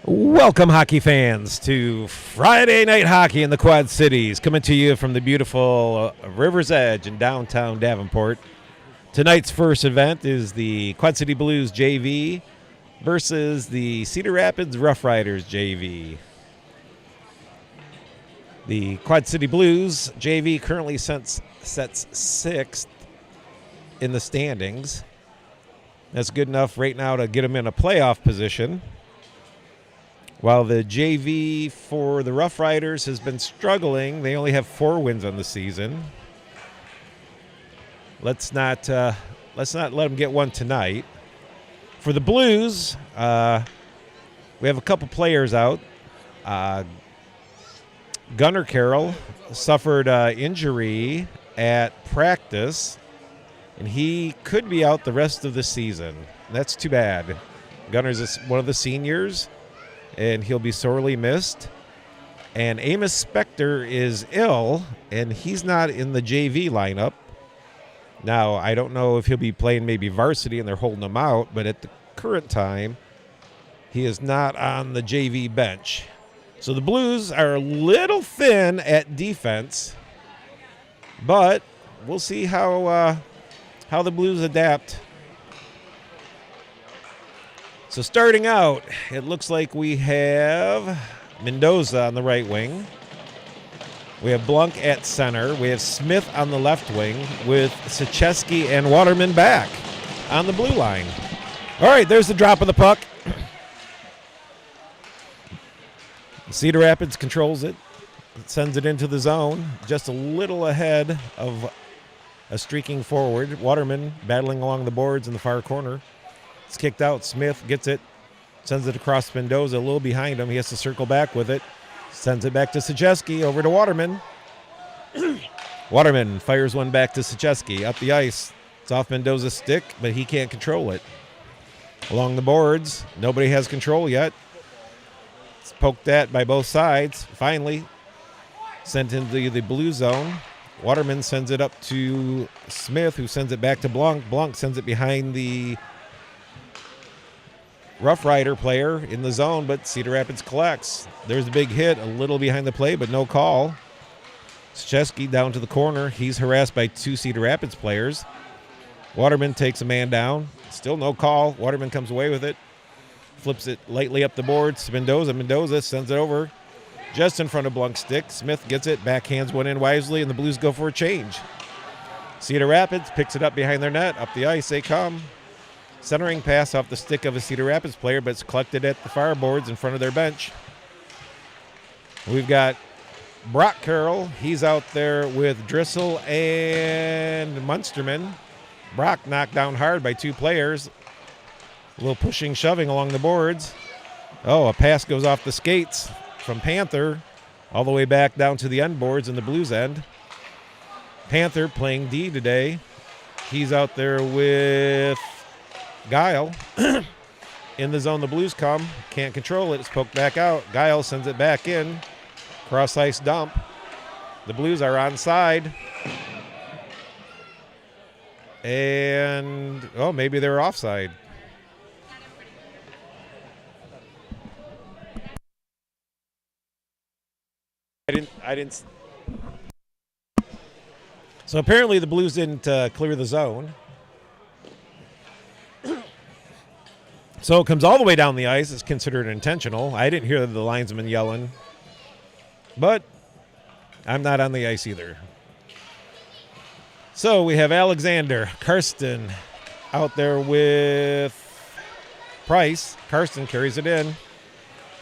Welcome, hockey fans, to Friday Night Hockey in the Quad Cities, coming to you from the beautiful River's Edge in downtown Davenport. Tonight's first event is the Quad City Blues JV versus the Cedar Rapids Rough Riders JV. The Quad City Blues JV currently sets sixth in the standings. That's good enough right now to get them in a playoff position. While the JV for the Rough Riders has been struggling, they only have 4 wins on the season. Let's not let them get one tonight. For the Blues, we have a couple players out. Gunnar Carroll suffered injury at practice, and he could be out the rest of the season. That's too bad. Gunnar's one of the seniors, and he'll be sorely missed. And Amos Spector is ill, and he's not in the JV lineup. Now, I don't know if he'll be playing maybe varsity and they're holding him out, but at the current time, he is not on the JV bench. So the Blues are a little thin at defense, but we'll see how the Blues adapt. So starting out, it looks like we have Mendoza on the right wing. We have Blunk at center. We have Smith on the left wing with Sachesky and Waterman back on the blue line. All right, there's the drop of the puck. Cedar Rapids controls it. It sends it into the zone, just a little ahead of a streaking forward. Waterman battling along the boards in the far corner. It's kicked out. Smith gets it, sends it across Mendoza, a little behind him. He has to circle back with it. Sends it back to Sachesky, over to Waterman. Waterman fires one back to Sachesky, up the ice. It's off Mendoza's stick, but he can't control it. Along the boards, nobody has control yet. It's poked at by both sides. Finally, sent into the blue zone. Waterman sends it up to Smith, who sends it back to Blunk. Blunk sends it behind the Rough Rider player in the zone, but Cedar Rapids collects. There's a big hit, a little behind the play, but no call. Sachesky down to the corner. He's harassed by 2 Cedar Rapids players. Waterman takes a man down. Still no call. Waterman comes away with it. Flips it lightly up the boards to Mendoza. Mendoza sends it over just in front of Blunk's stick. Smith gets it, backhands one in wisely, and the Blues go for a change. Cedar Rapids picks it up behind their net. Up the ice they come. Centering pass off the stick of a Cedar Rapids player, but it's collected at the far boards in front of their bench. We've got Brock Carroll. He's out there with Drissel and Munsterman. Brock knocked down hard by 2 players. A little pushing, shoving along the boards. Oh, a pass goes off the skates from Panther all the way back down to the end boards in the Blues end. Panther playing D today. He's out there with Guile. In the zone, the Blues come. Can't control it. It's poked back out. Guile sends it back in. Cross-ice dump. The Blues are onside. And, maybe they're offside. I didn't. So apparently the Blues didn't clear the zone. So it comes all the way down the ice. It's considered intentional. I didn't hear the linesman yelling. But I'm not on the ice either. So we have Alexander Karsten out there with Price. Karsten carries it in.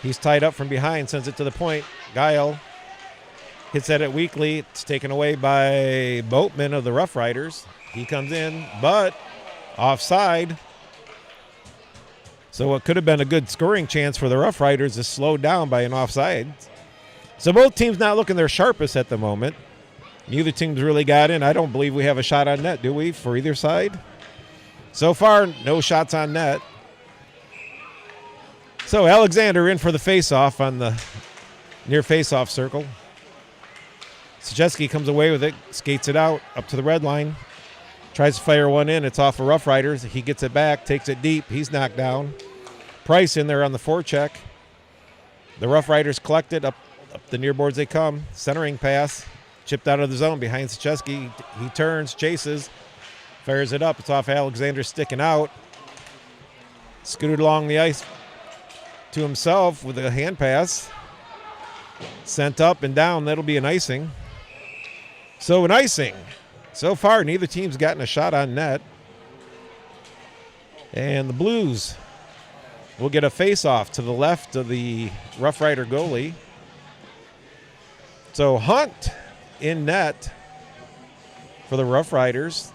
He's tied up from behind, sends it to the point. Guile hits at it weakly. It's taken away by Boatman of the Rough Riders. He comes in, but offside. So what could have been a good scoring chance for the Rough Riders is slowed down by an offside. So both teams not looking their sharpest at the moment. Neither team's really got in. I don't believe we have a shot on net, do we, for either side? So far, no shots on net. So Alexander in for the face-off on the near face-off circle. Sachesky comes away with it, skates it out, up to the red line. Tries to fire one in. It's off of Rough Riders. He gets it back, takes it deep. He's knocked down. Price in there on the forecheck. The Rough Riders collect it up the near boards they come. Centering pass, chipped out of the zone behind Sachesky. He turns, chases, fires it up. It's off Alexander, sticking out. Scooted along the ice to himself with a hand pass. Sent up and down. That'll be an icing. So an icing. So far, neither team's gotten a shot on net. And the Blues will get a face-off to the left of the Rough Rider goalie. So Hunt in net for the Rough Riders.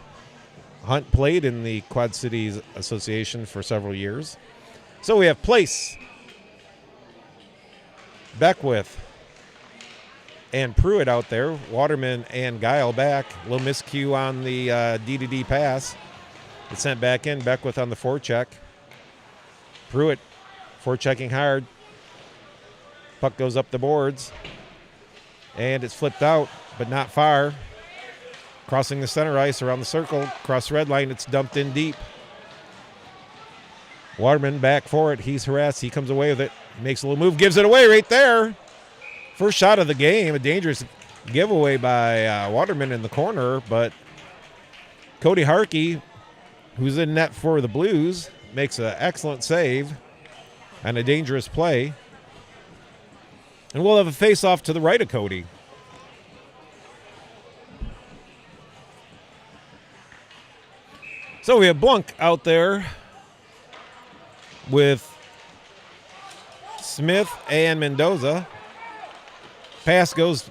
Hunt played in the Quad Cities Association for several years. So we have Place, Beckwith, and Pruitt out there. Waterman and Guile back. A little miscue on the D-to-D pass. It's sent back in. Beckwith on the forecheck. Pruitt forechecking hard. Puck goes up the boards. And it's flipped out, but not far. Crossing the center ice around the circle. Across the red line, it's dumped in deep. Waterman back for it. He's harassed. He comes away with it. Makes a little move. Gives it away right there. First shot of the game. A dangerous giveaway by Waterman in the corner. But Cody Harkey, who's in net for the Blues, makes an excellent save and a dangerous play. And we'll have a face-off to the right of Cody. So we have Blunk out there with Smith and Mendoza. Pass goes.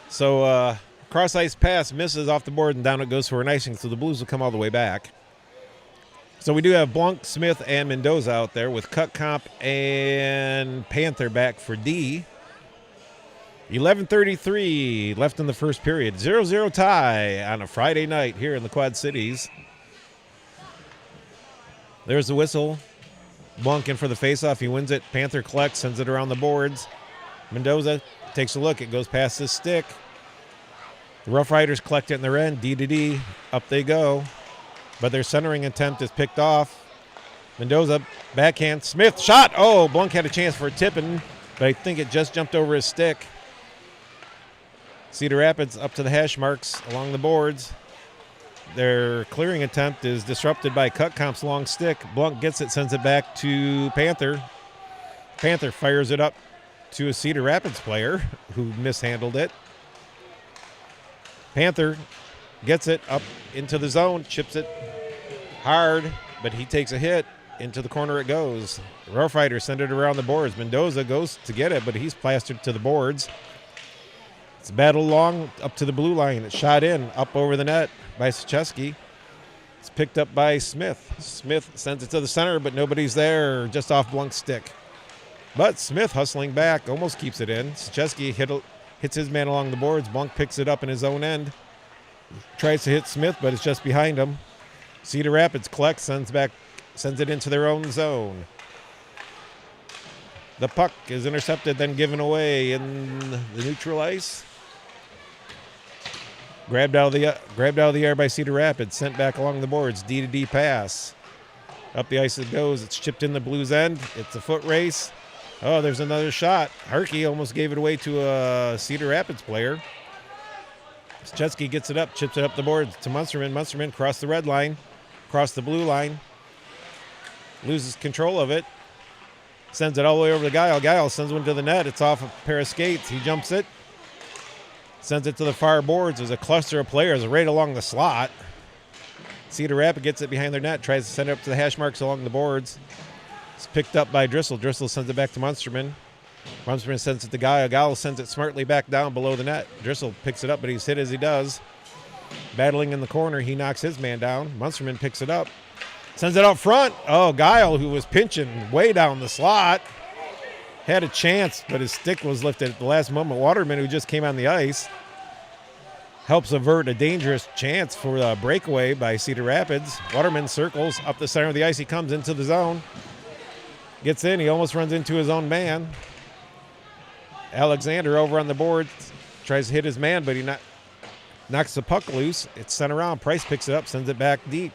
So cross-ice pass misses off the board, and down it goes for an icing, so the Blues will come all the way back. So we do have Blunk, Smith, and Mendoza out there with Cutcomp and Panther back for D. 11:33 left in the first period. 0-0 tie on a Friday night here in the Quad Cities. There's the whistle. Blunk in for the faceoff. He wins it. Panther collects, sends it around the boards. Mendoza takes a look. It goes past his stick. The Rough Riders collect it in their end. D-to-D. Up they go. But their centering attempt is picked off. Mendoza, backhand. Smith, shot. Oh, Blunk had a chance for a tipping, but I think it just jumped over his stick. Cedar Rapids up to the hash marks along the boards. Their clearing attempt is disrupted by Cutcomp's long stick. Blunk gets it, sends it back to Panther. Panther fires it up to a Cedar Rapids player who mishandled it. Panther gets it up into the zone, chips it hard, but he takes a hit. Into the corner it goes. The Rough Riders send it around the boards. Mendoza goes to get it, but he's plastered to the boards. It's battled along up to the blue line. It's shot in, up over the net by Sachesky. It's picked up by Smith. Smith sends it to the center, but nobody's there, just off Blunk's stick. But Smith hustling back, almost keeps it in. Sachesky hits his man along the boards. Blunk picks it up in his own end. Tries to hit Smith, but it's just behind him. Cedar Rapids collects, sends it into their own zone. The puck is intercepted, then given away in the neutral ice. Grabbed out of the air by Cedar Rapids, sent back along the boards. D-to-D pass. Up the ice it goes. It's chipped in the Blues end. It's a foot race. Oh, there's another shot. Harkey almost gave it away to a Cedar Rapids player. Sachesky gets it up, chips it up the boards to Munsterman. Munsterman across the red line, across the blue line. Loses control of it. Sends it all the way over to Guile. Guile sends one to the net. It's off a pair of skates. He jumps it. Sends it to the far boards. There's a cluster of players right along the slot. Cedar Rapids gets it behind their net. Tries to send it up to the hash marks along the boards. It's picked up by Driscoll. Driscoll sends it back to Munsterman. Munsterman sends it to Guile. Guile sends it smartly back down below the net. Driscoll picks it up, but he's hit as he does. Battling in the corner, he knocks his man down. Munsterman picks it up. Sends it out front. Oh, Guile, who was pinching way down the slot, had a chance, but his stick was lifted at the last moment. Waterman, who just came on the ice, helps avert a dangerous chance for a breakaway by Cedar Rapids. Waterman circles up the center of the ice. He comes into the zone. Gets in. He almost runs into his own man. Alexander over on the board. Tries to hit his man, but he knocks the puck loose. It's sent around. Price picks it up, sends it back deep.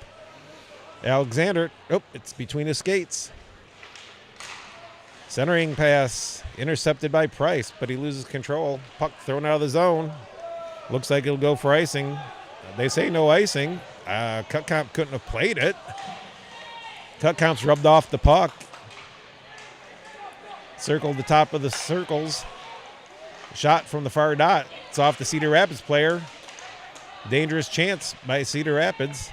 Alexander, it's between his skates. Centering pass intercepted by Price, but he loses control. Puck thrown out of the zone. Looks like it'll go for icing. They say no icing. Cut Comp couldn't have played it. Cut Comp's rubbed off the puck. Circled the top of the circles. Shot from the far dot. It's off the Cedar Rapids player. Dangerous chance by Cedar Rapids.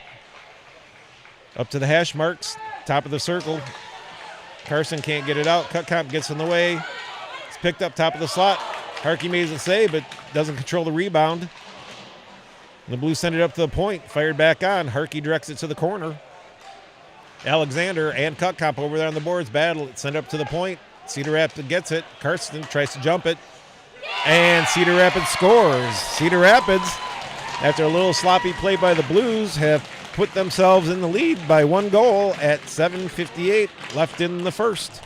Up to the hash marks. Top of the circle. Carson can't get it out. Cut Comp gets in the way. It's picked up top of the slot. Harkey makes a save, but doesn't control the rebound. The Blues send it up to the point. Fired back on. Harkey directs it to the corner. Alexander and Cut Comp over there on the boards battle. It's sent up to the point. Cedar Rapids gets it. Carson tries to jump it. And Cedar Rapids scores. Cedar Rapids, after a little sloppy play by the Blues, have put themselves in the lead by 1 goal at 7:58 left in the first.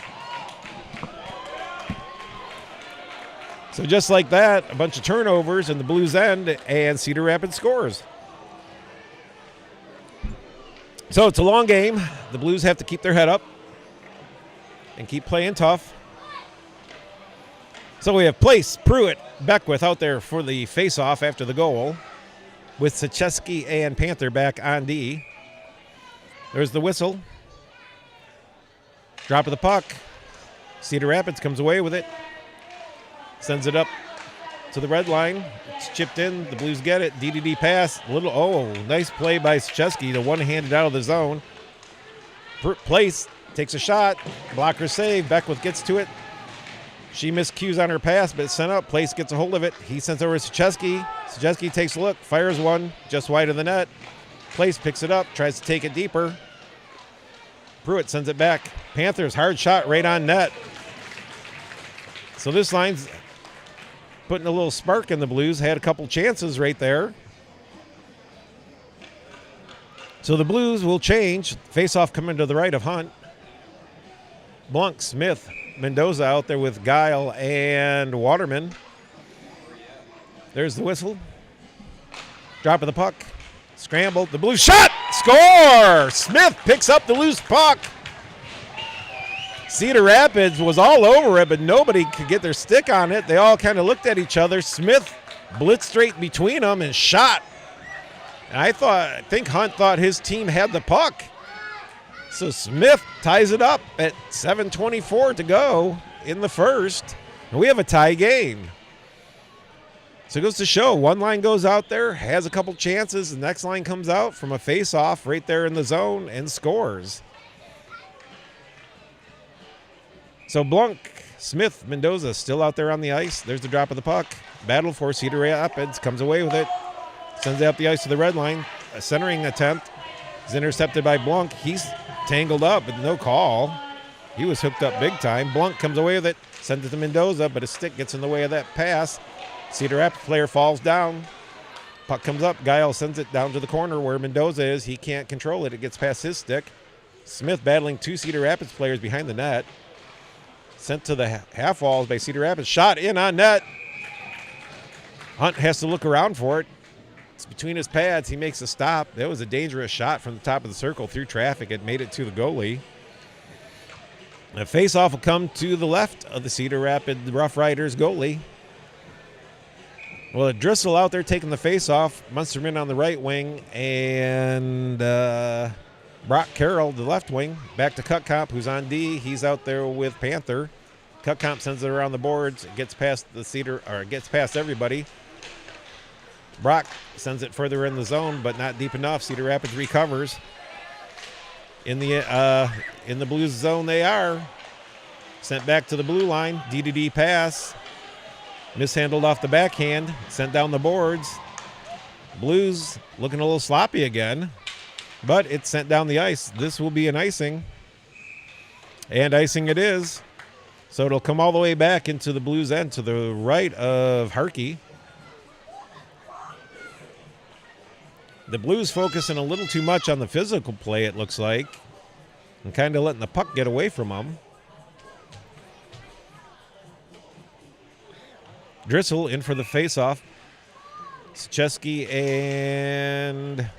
So just like that, a bunch of turnovers in the Blues end, and Cedar Rapids scores. So it's a long game. The Blues have to keep their head up and keep playing tough. So we have Place, Pruitt, Beckwith out there for the face-off after the goal, with Sacheski and Panther back on D. There's the whistle. Drop of the puck. Cedar Rapids comes away with it. Sends it up to the red line. It's chipped in. The Blues get it. DDD pass. Nice play by Sacheski to one-handed out of the zone. Place takes a shot. Blocker save. Beckwith gets to it. She miscues on her pass, but it's sent up. Place gets a hold of it. He sends over to Sacheski. Sacheski takes a look, fires one, just wide of the net. Place picks it up, tries to take it deeper. Pruitt sends it back. Panthers, hard shot right on net. So this line's putting a little spark in the Blues. Had a couple chances right there. So the Blues will change. Face-off coming to the right of Hunt. Blanc, Smith, Mendoza out there with Guile and Waterman. There's the whistle. Drop of the puck. Scrambled. The Blues shot! Score! Smith picks up the loose puck. Cedar Rapids was all over it, but nobody could get their stick on it. They all kind of looked at each other. Smith blitzed straight between them and shot. And I think Hunt thought his team had the puck. So Smith ties it up at 7:24 to go in the first. And we have a tie game. So it goes to show, one line goes out there, has a couple chances. The next line comes out from a face-off right there in the zone and scores. So Blanc, Smith, Mendoza still out there on the ice. There's the drop of the puck. Battle for Cedar Rapids, comes away with it. Sends it up the ice to the red line. A centering attempt is intercepted by Blanc. He's tangled up, but no call. He was hooked up big time. Blanc comes away with it, sends it to Mendoza, but his stick gets in the way of that pass. Cedar Rapids player falls down. Puck comes up. Guile sends it down to the corner where Mendoza is. He can't control it. It gets past his stick. Smith battling two Cedar Rapids players behind the net. Sent to the half walls by Cedar Rapids. Shot in on net. Hunt has to look around for it. It's between his pads. He makes a stop. That was a dangerous shot from the top of the circle through traffic. It made it to the goalie. The face-off will come to the left of the Cedar Rapids Rough Riders goalie. Well, Driscoll out there taking the face-off. Munsterman on the right wing. And Brock Carroll, the left wing. Back to Cutcomp, who's on D. He's out there with Panther. Cutcomp sends it around the boards. It gets past it gets past everybody. Brock sends it further in the zone, but not deep enough. Cedar Rapids recovers. In the Blues zone they are. Sent back to the blue line. D-to-D pass. Mishandled off the backhand. Sent down the boards. Blues looking a little sloppy again. But it's sent down the ice. This will be an icing. And icing it is. So it'll come all the way back into the Blues end to the right of Harkey. The Blues focusing a little too much on the physical play, it looks like, and kind of letting the puck get away from them. Driscoll in for the faceoff. Sacheski and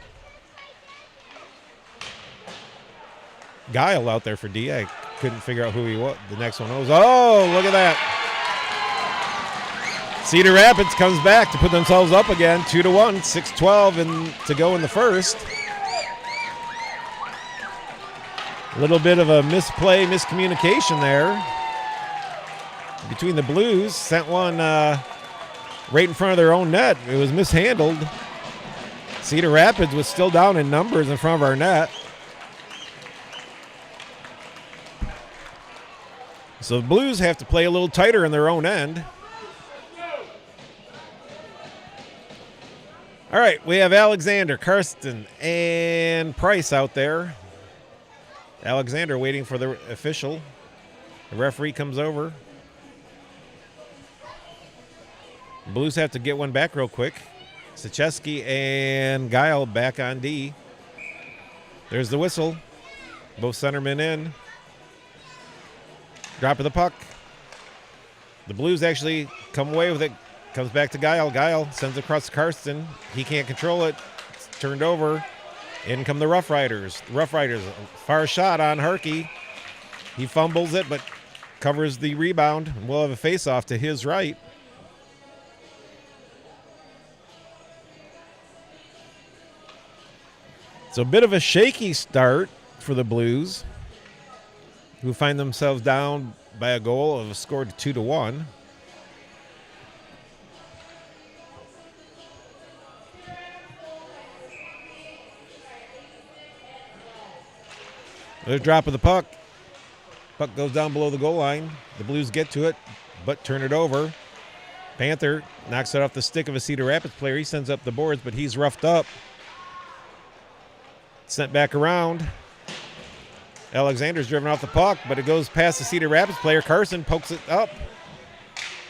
Guile out there for D. I couldn't figure out who he was. The next one was, oh, look at that. Cedar Rapids comes back to put themselves up again, 2-1, 6:12 to go in the first. A little bit of a miscommunication there between the Blues. Sent one right in front of their own net. It was mishandled. Cedar Rapids was still down in numbers in front of our net. So the Blues have to play a little tighter in their own end. All right, we have Alexander, Karsten, and Price out there. Alexander waiting for the official. The referee comes over. Blues have to get one back real quick. Sachesky and Guile back on D. There's the whistle. Both centermen in. Drop of the puck. The Blues actually come away with it. Comes back to Guile. Guile sends it across to Karsten. He can't control it. It's turned over. In come the Rough Riders. The Rough Riders, far shot on Harkey. He fumbles it, but covers the rebound. And we'll have a face-off to his right. So a bit of a shaky start for the Blues, who find themselves down by a goal of a score to 2-1. There's a drop of the puck. Puck goes down below the goal line. The Blues get to it, but turn it over. Panther knocks it off the stick of a Cedar Rapids player. He sends up the boards, but he's roughed up. Sent back around. Alexander's driven off the puck, but it goes past the Cedar Rapids player. Carson pokes it up,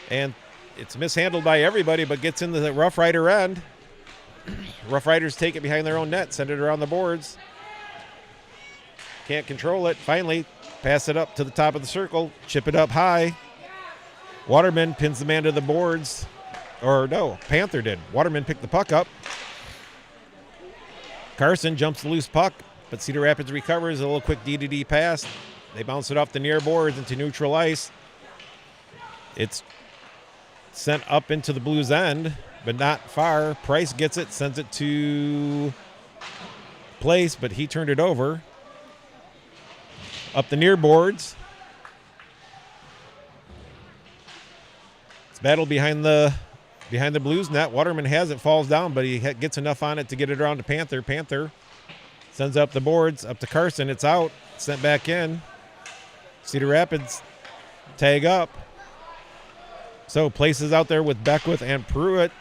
and it's mishandled by everybody, but gets into the Rough Rider end. Rough Riders take it behind their own net, send it around the boards. Can't control it. Finally, pass it up to the top of the circle, chip it up high. Waterman pins the man to the boards. Or no, Panther did. Waterman picked the puck up. Carson jumps the loose puck, but Cedar Rapids recovers. A little quick D-to-D pass. They bounce it off the near boards into neutral ice. It's sent up into the Blues end, but not far. Price gets it, sends it to Place, but he turned it over. Up the near boards. It's battled behind the Blues net. Waterman has it, falls down, but he gets enough on it to get it around to Panther. Panther sends up the boards, up to Carson. It's out, sent back in. Cedar Rapids tag up. So Place is out there with Beckwith and Pruitt.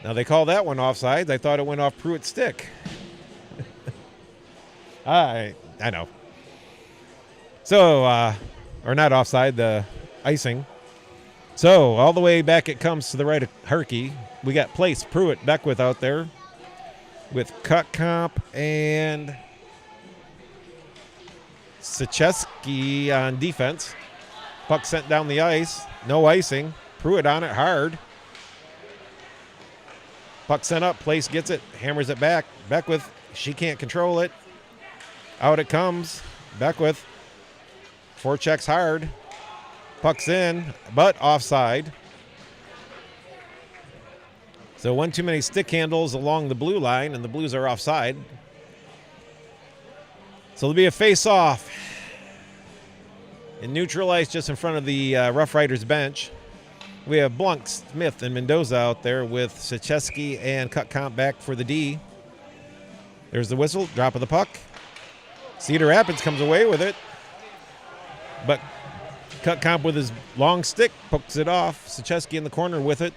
Now they call that one offsides. I thought it went off Pruitt's stick. I know. So, or not offside, the icing. So, all the way back it comes to the right of Harkey. We got Place, Pruitt, Beckwith out there with Cutcomp and Sachesky on defense. Puck sent down the ice. No icing. Pruitt on it hard. Puck sent up. Place gets it. Hammers it back. Beckwith, she can't control it. Out it comes. Beckwith. Forechecks hard. Puck's in, but offside. So one too many stick handles along the blue line, and the Blues are offside. So there'll be a face-off in neutral ice just in front of the Rough Riders bench. We have Blunk, Smith, and Mendoza out there with Sachesky and Cutcomp back for the D. There's the whistle, drop of the puck. Cedar Rapids comes away with it, but Cutcomp with his long stick pokes it off. Sachesky in the corner with it.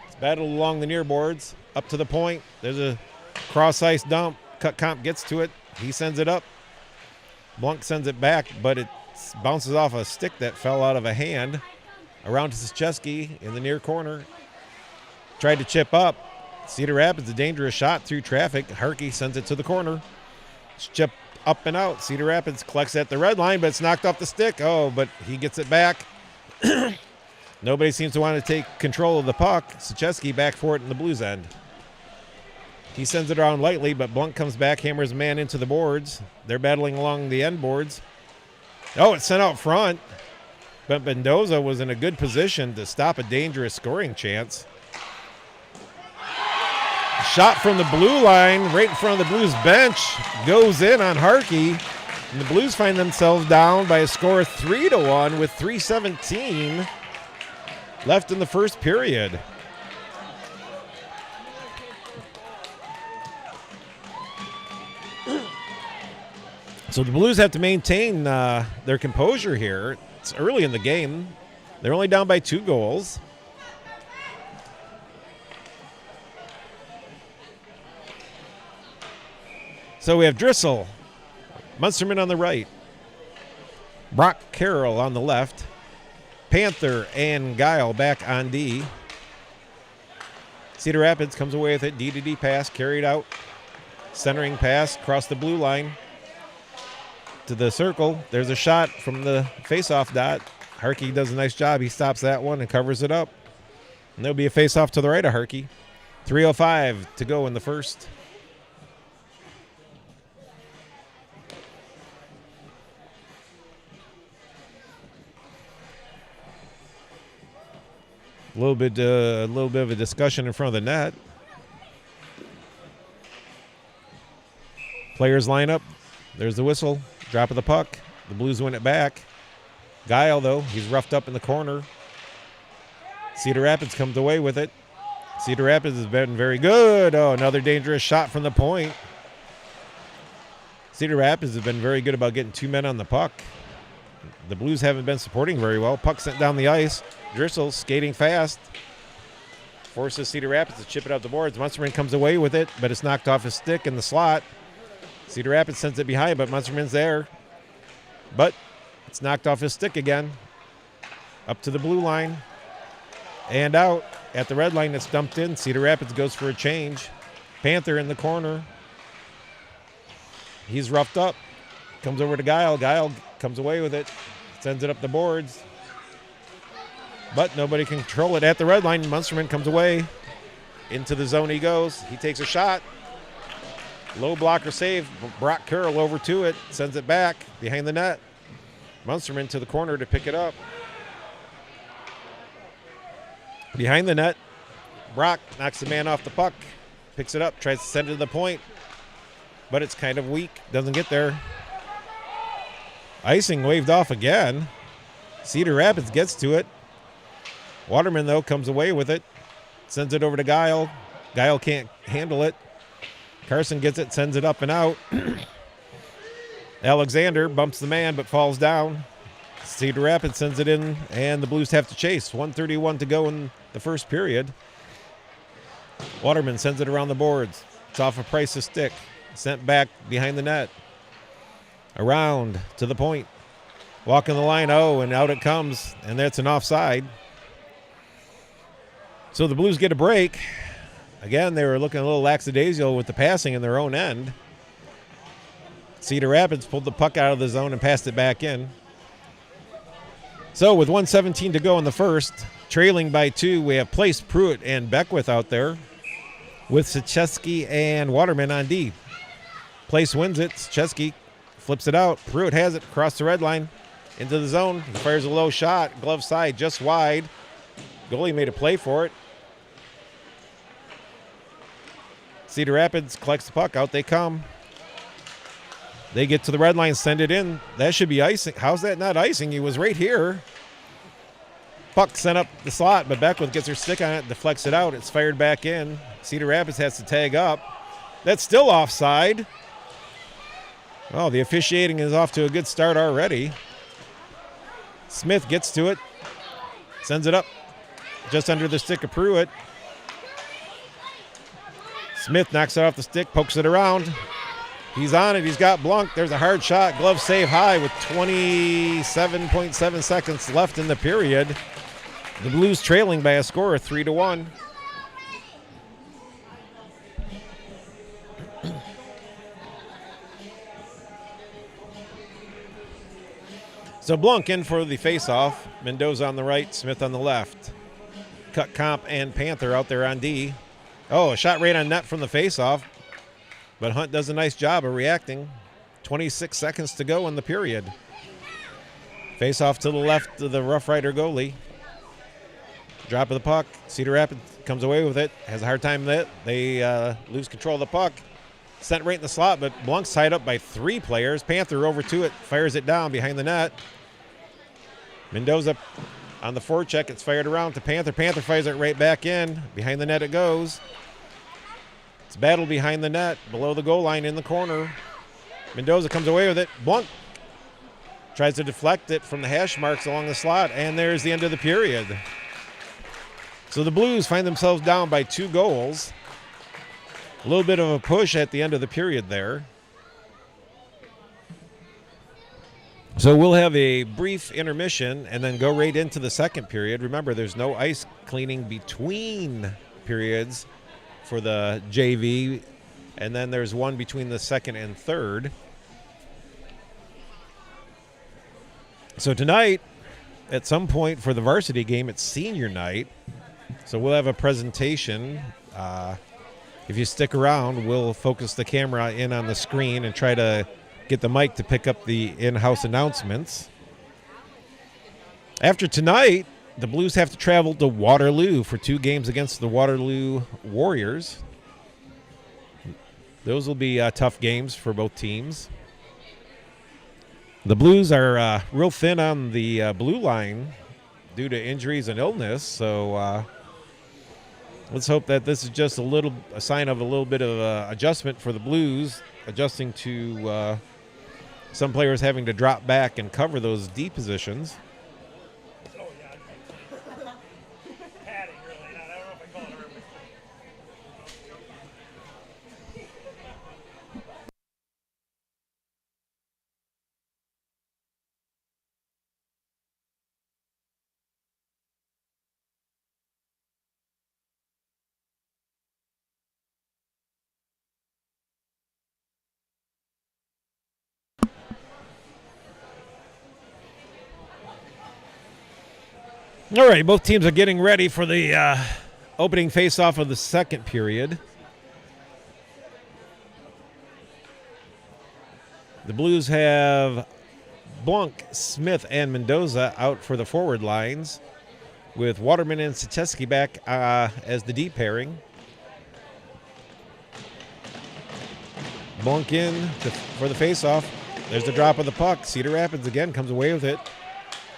It's battled along the near boards, up to the point. There's a cross-ice dump. Cutcomp gets to it. He sends it up. Blunk sends it back, but it bounces off a stick that fell out of a hand. Around to Sachesky in the near corner. Tried to chip up. Cedar Rapids, a dangerous shot through traffic. Harkey sends it to the corner. Chip up and out. Cedar Rapids collects at the red line, but it's knocked off the stick. Oh, but he gets it back. Nobody seems to want to take control of the puck. Sachesky back for it in the Blues end. He sends it around lightly, but Blunt comes back, hammers a man into the boards. They're battling along the end boards. Oh, it's sent out front. But Mendoza was in a good position to stop a dangerous scoring chance. Shot from the blue line, right in front of the Blues bench, goes in on Harkey. And the Blues find themselves down by a score of 3-1 with 3:17 left in the first period. So the Blues have to maintain their composure here. It's early in the game. They're only down by 2 goals. So we have Drissel, Munsterman on the right, Brock Carroll on the left, Panther and Guile back on D. Cedar Rapids comes away with it. D-to-D pass carried out. Centering pass across the blue line to the circle. There's a shot from the face-off dot. Harkey does a nice job. He stops that one and covers it up. And there'll be a face-off to the right of Harkey. 3:05 to go in the first. A little bit of a discussion in front of the net. Players line up. There's the whistle. Drop of the puck. The Blues win it back. Guile, though, he's roughed up in the corner. Cedar Rapids comes away with it. Cedar Rapids has been very good. Oh, another dangerous shot from the point. Cedar Rapids has been very good about getting 2 men on the puck. The Blues haven't been supporting very well. Puck sent down the ice. Drissel skating fast. Forces Cedar Rapids to chip it out the boards. Munsterman comes away with it, but it's knocked off his stick in the slot. Cedar Rapids sends it behind, but Munsterman's there. But it's knocked off his stick again. Up to the blue line. And out. At the red line, it's dumped in. Cedar Rapids goes for a change. Panther in the corner. He's roughed up. Comes over to Guile. Guile comes away with it. Sends it up the boards. But nobody can control it at the red line. Munsterman comes away. Into the zone he goes. He takes a shot. Low blocker save. Brock Carroll over to it. Sends it back behind the net. Munsterman to the corner to pick it up. Behind the net. Brock knocks the man off the puck. Picks it up. Tries to send it to the point. But it's kind of weak. Doesn't get there. Icing waved off again. Cedar Rapids gets to it. Waterman, though, comes away with it. Sends it over to Guile. Guile can't handle it. Carson gets it, sends it up and out. Alexander bumps the man but falls down. Cedar Rapids sends it in, and the Blues have to chase. 1:31 to go in the first period. Waterman sends it around the boards. It's off of Price's stick. Sent back behind the net. Around to the point. Walking the line, and out it comes, and that's an offside. So the Blues get a break. Again, they were looking a little lackadaisical with the passing in their own end. Cedar Rapids pulled the puck out of the zone and passed it back in. So with 1:17 to go in the first, trailing by 2, we have Place, Pruitt, and Beckwith out there with Sachesky and Waterman on D. Place wins it. Sachesky flips it out. Pruitt has it across the red line into the zone. He fires a low shot. Glove side just wide. Goalie made a play for it. Cedar Rapids collects the puck. Out they come. They get to the red line, send it in. That should be icing. How's that not icing? He was right here. Puck sent up the slot, but Beckwith gets her stick on it, deflects it out. It's fired back in. Cedar Rapids has to tag up. That's still offside. Oh, the officiating is off to a good start already. Smith gets to it. Sends it up just under the stick of Pruitt. Smith knocks it off the stick, pokes it around. He's on it. He's got Blunk. There's a hard shot. Glove save high with 27.7 seconds left in the period. The Blues trailing by a score of 3-1. So Blunk in for the face-off. Mendoza on the right, Smith on the left. Cut Comp and Panther out there on D. Oh, a shot right on net from the faceoff, but Hunt does a nice job of reacting. 26 seconds to go in the period. Faceoff to the left of the Rough Rider goalie. Drop of the puck. Cedar Rapids comes away with it. Has a hard time with it. They lose control of the puck. Sent right in the slot, but Blunk's tied up by 3 players. Panther over to it, fires it down behind the net. Mendoza on the forecheck. It's fired around to Panther. Panther fires it right back in. Behind the net it goes. It's battled behind the net, below the goal line in the corner. Mendoza comes away with it. Blunk tries to deflect it from the hash marks along the slot, and there's the end of the period. So the Blues find themselves down by 2 goals. A little bit of a push at the end of the period there. So we'll have a brief intermission and then go right into the second period. Remember, there's no ice cleaning between periods for the JV, and then there's one between the second and third. So tonight, at some point for the varsity game, it's senior night. So we'll have a presentation. If you stick around, we'll focus the camera in on the screen and try to get the mic to pick up the in-house announcements. After tonight, the Blues have to travel to Waterloo for 2 games against the Waterloo Warriors. Those will be tough games for both teams. The Blues are real thin on the blue line due to injuries and illness, so let's hope that this is just a sign of a little bit of adjustment for the Blues, adjusting to some players having to drop back and cover those D positions. All right, both teams are getting ready for the opening face-off of the second period. The Blues have Blunk, Smith, and Mendoza out for the forward lines, with Waterman and Sitesky back as the D pairing. Blunk in for the face-off. There's the drop of the puck. Cedar Rapids again comes away with it.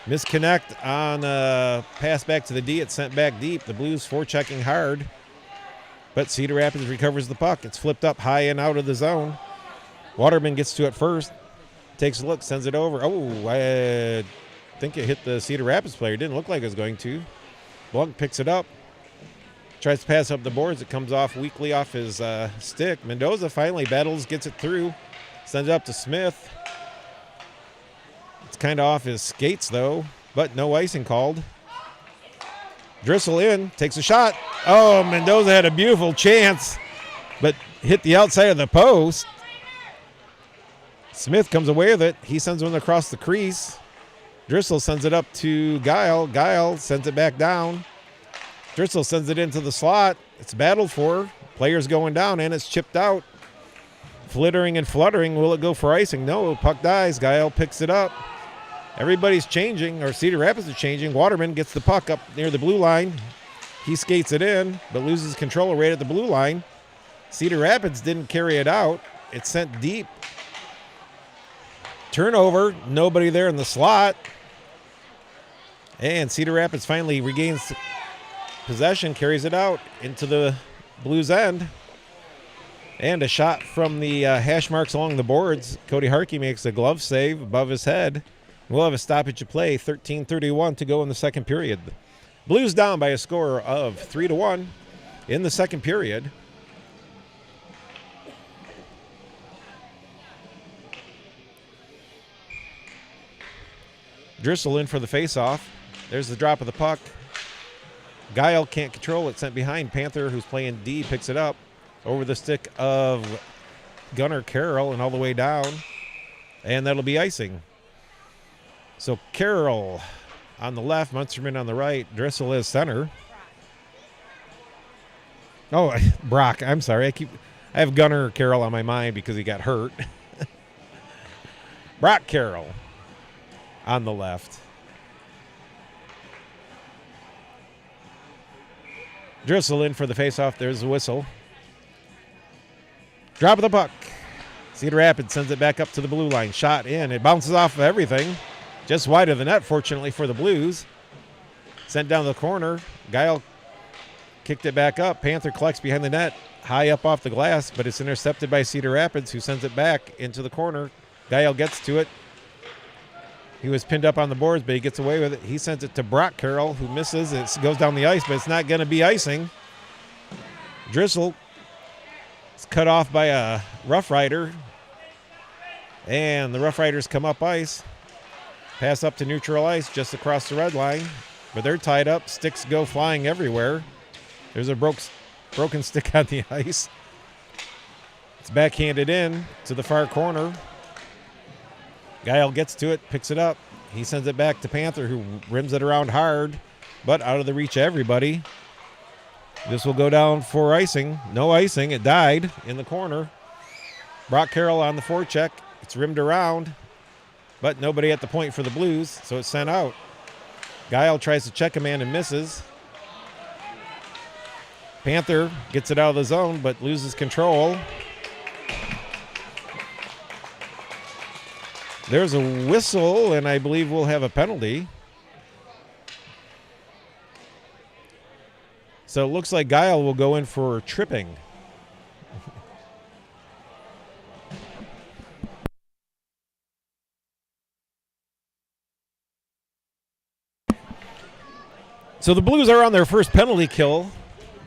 Misconnect on a pass back to the D. It's sent back deep. The Blues forechecking hard, but Cedar Rapids recovers the puck. It's flipped up high and out of the zone. Waterman gets to it first, takes a look, sends it over. Oh, I think it hit the Cedar Rapids player. Didn't look like it was going to. Blunt picks it up, tries to pass up the boards. It comes off weakly off his stick. Mendoza finally battles, gets it through, sends it up to Smith. It's kind of off his skates, though, but no icing called. Driscoll in, takes a shot. Oh, Mendoza had a beautiful chance, but hit the outside of the post. Smith comes away with it. He sends one across the crease. Driscoll sends it up to Guile. Guile sends it back down. Driscoll sends it into the slot. It's battled for. Players going down, and it's chipped out. Flittering and fluttering. Will it go for icing? No, puck dies. Guile picks it up. Everybody's changing, or Cedar Rapids is changing. Waterman gets the puck up near the blue line. He skates it in, but loses control right at the blue line. Cedar Rapids didn't carry it out. It's sent deep. Turnover, nobody there in the slot. And Cedar Rapids finally regains possession, carries it out into the Blues end. And a shot from the hash marks along the boards. Cody Harkey makes a glove save above his head. We'll have a stoppage of play, 13:31 to go in the second period. Blues down by a score of 3-1 in the second period. Driscoll in for the faceoff. There's the drop of the puck. Guile can't control it, sent behind. Panther, who's playing D, picks it up over the stick of Gunnar Carroll and all the way down. And that'll be icing. So Carroll on the left, Munsterman on the right, Driscoll is center. Oh, Brock. I'm sorry. I have Gunnar Carroll on my mind because he got hurt. Brock Carroll on the left. Driscoll in for the faceoff. There's the whistle. Drop of the puck. Cedar Rapids sends it back up to the blue line. Shot in. It bounces off of everything. Just wide of the net, fortunately, for the Blues. Sent down the corner. Guile kicked it back up. Panther collects behind the net, high up off the glass, but it's intercepted by Cedar Rapids, who sends it back into the corner. Guile gets to it. He was pinned up on the boards, but he gets away with it. He sends it to Brock Carroll, who misses. It goes down the ice, but it's not going to be icing. Driscoll is cut off by a Rough Rider, and the Rough Riders come up ice. Pass up to neutral ice just across the red line, but they're tied up. Sticks go flying everywhere. There's a broken stick on the ice. It's backhanded in to the far corner. Guile gets to it, picks it up. He sends it back to Panther, who rims it around hard, but out of the reach of everybody. This will go down for icing. No icing. It died in the corner. Brock Carroll on the forecheck. It's rimmed around, but nobody at the point for the Blues, so it's sent out. Guile tries to check a man and misses. Panther gets it out of the zone, but loses control. There's a whistle, and I believe we'll have a penalty. So it looks like Guile will go in for tripping. So the Blues are on their first penalty kill,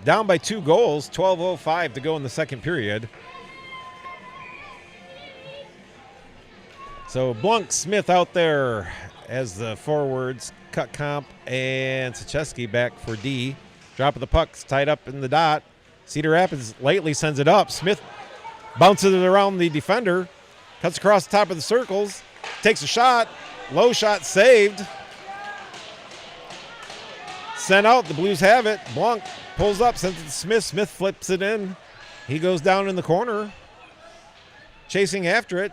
down by 2 goals, 12:05 to go in the second period. So Blunk, Smith out there as the forwards, Cutcomp and Sachesky back for D. Drop of the puck's tied up in the dot. Cedar Rapids lightly sends it up. Smith bounces it around the defender, cuts across the top of the circles, takes a shot, low shot saved. Sent out, the Blues have it. Blanc pulls up, sends it to Smith. Smith flips it in. He goes down in the corner, chasing after it,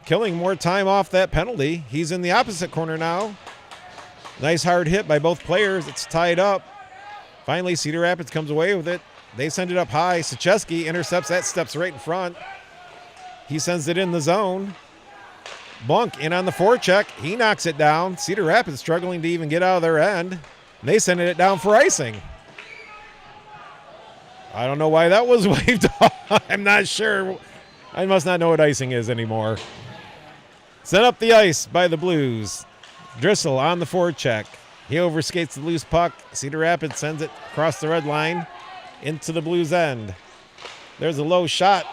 killing more time off that penalty. He's in the opposite corner now. Nice hard hit by both players. It's tied up. Finally, Cedar Rapids comes away with it. They send it up high. Sachesky intercepts that, steps right in front. He sends it in the zone. Blanc in on the forecheck. He knocks it down. Cedar Rapids struggling to even get out of their end. And they send it down for icing. I don't know why that was waved off. I'm not sure. I must not know what icing is anymore. Sent up the ice by the Blues. Driscoll on the forecheck. He overskates the loose puck. Cedar Rapids sends it across the red line into the Blues end. There's a low shot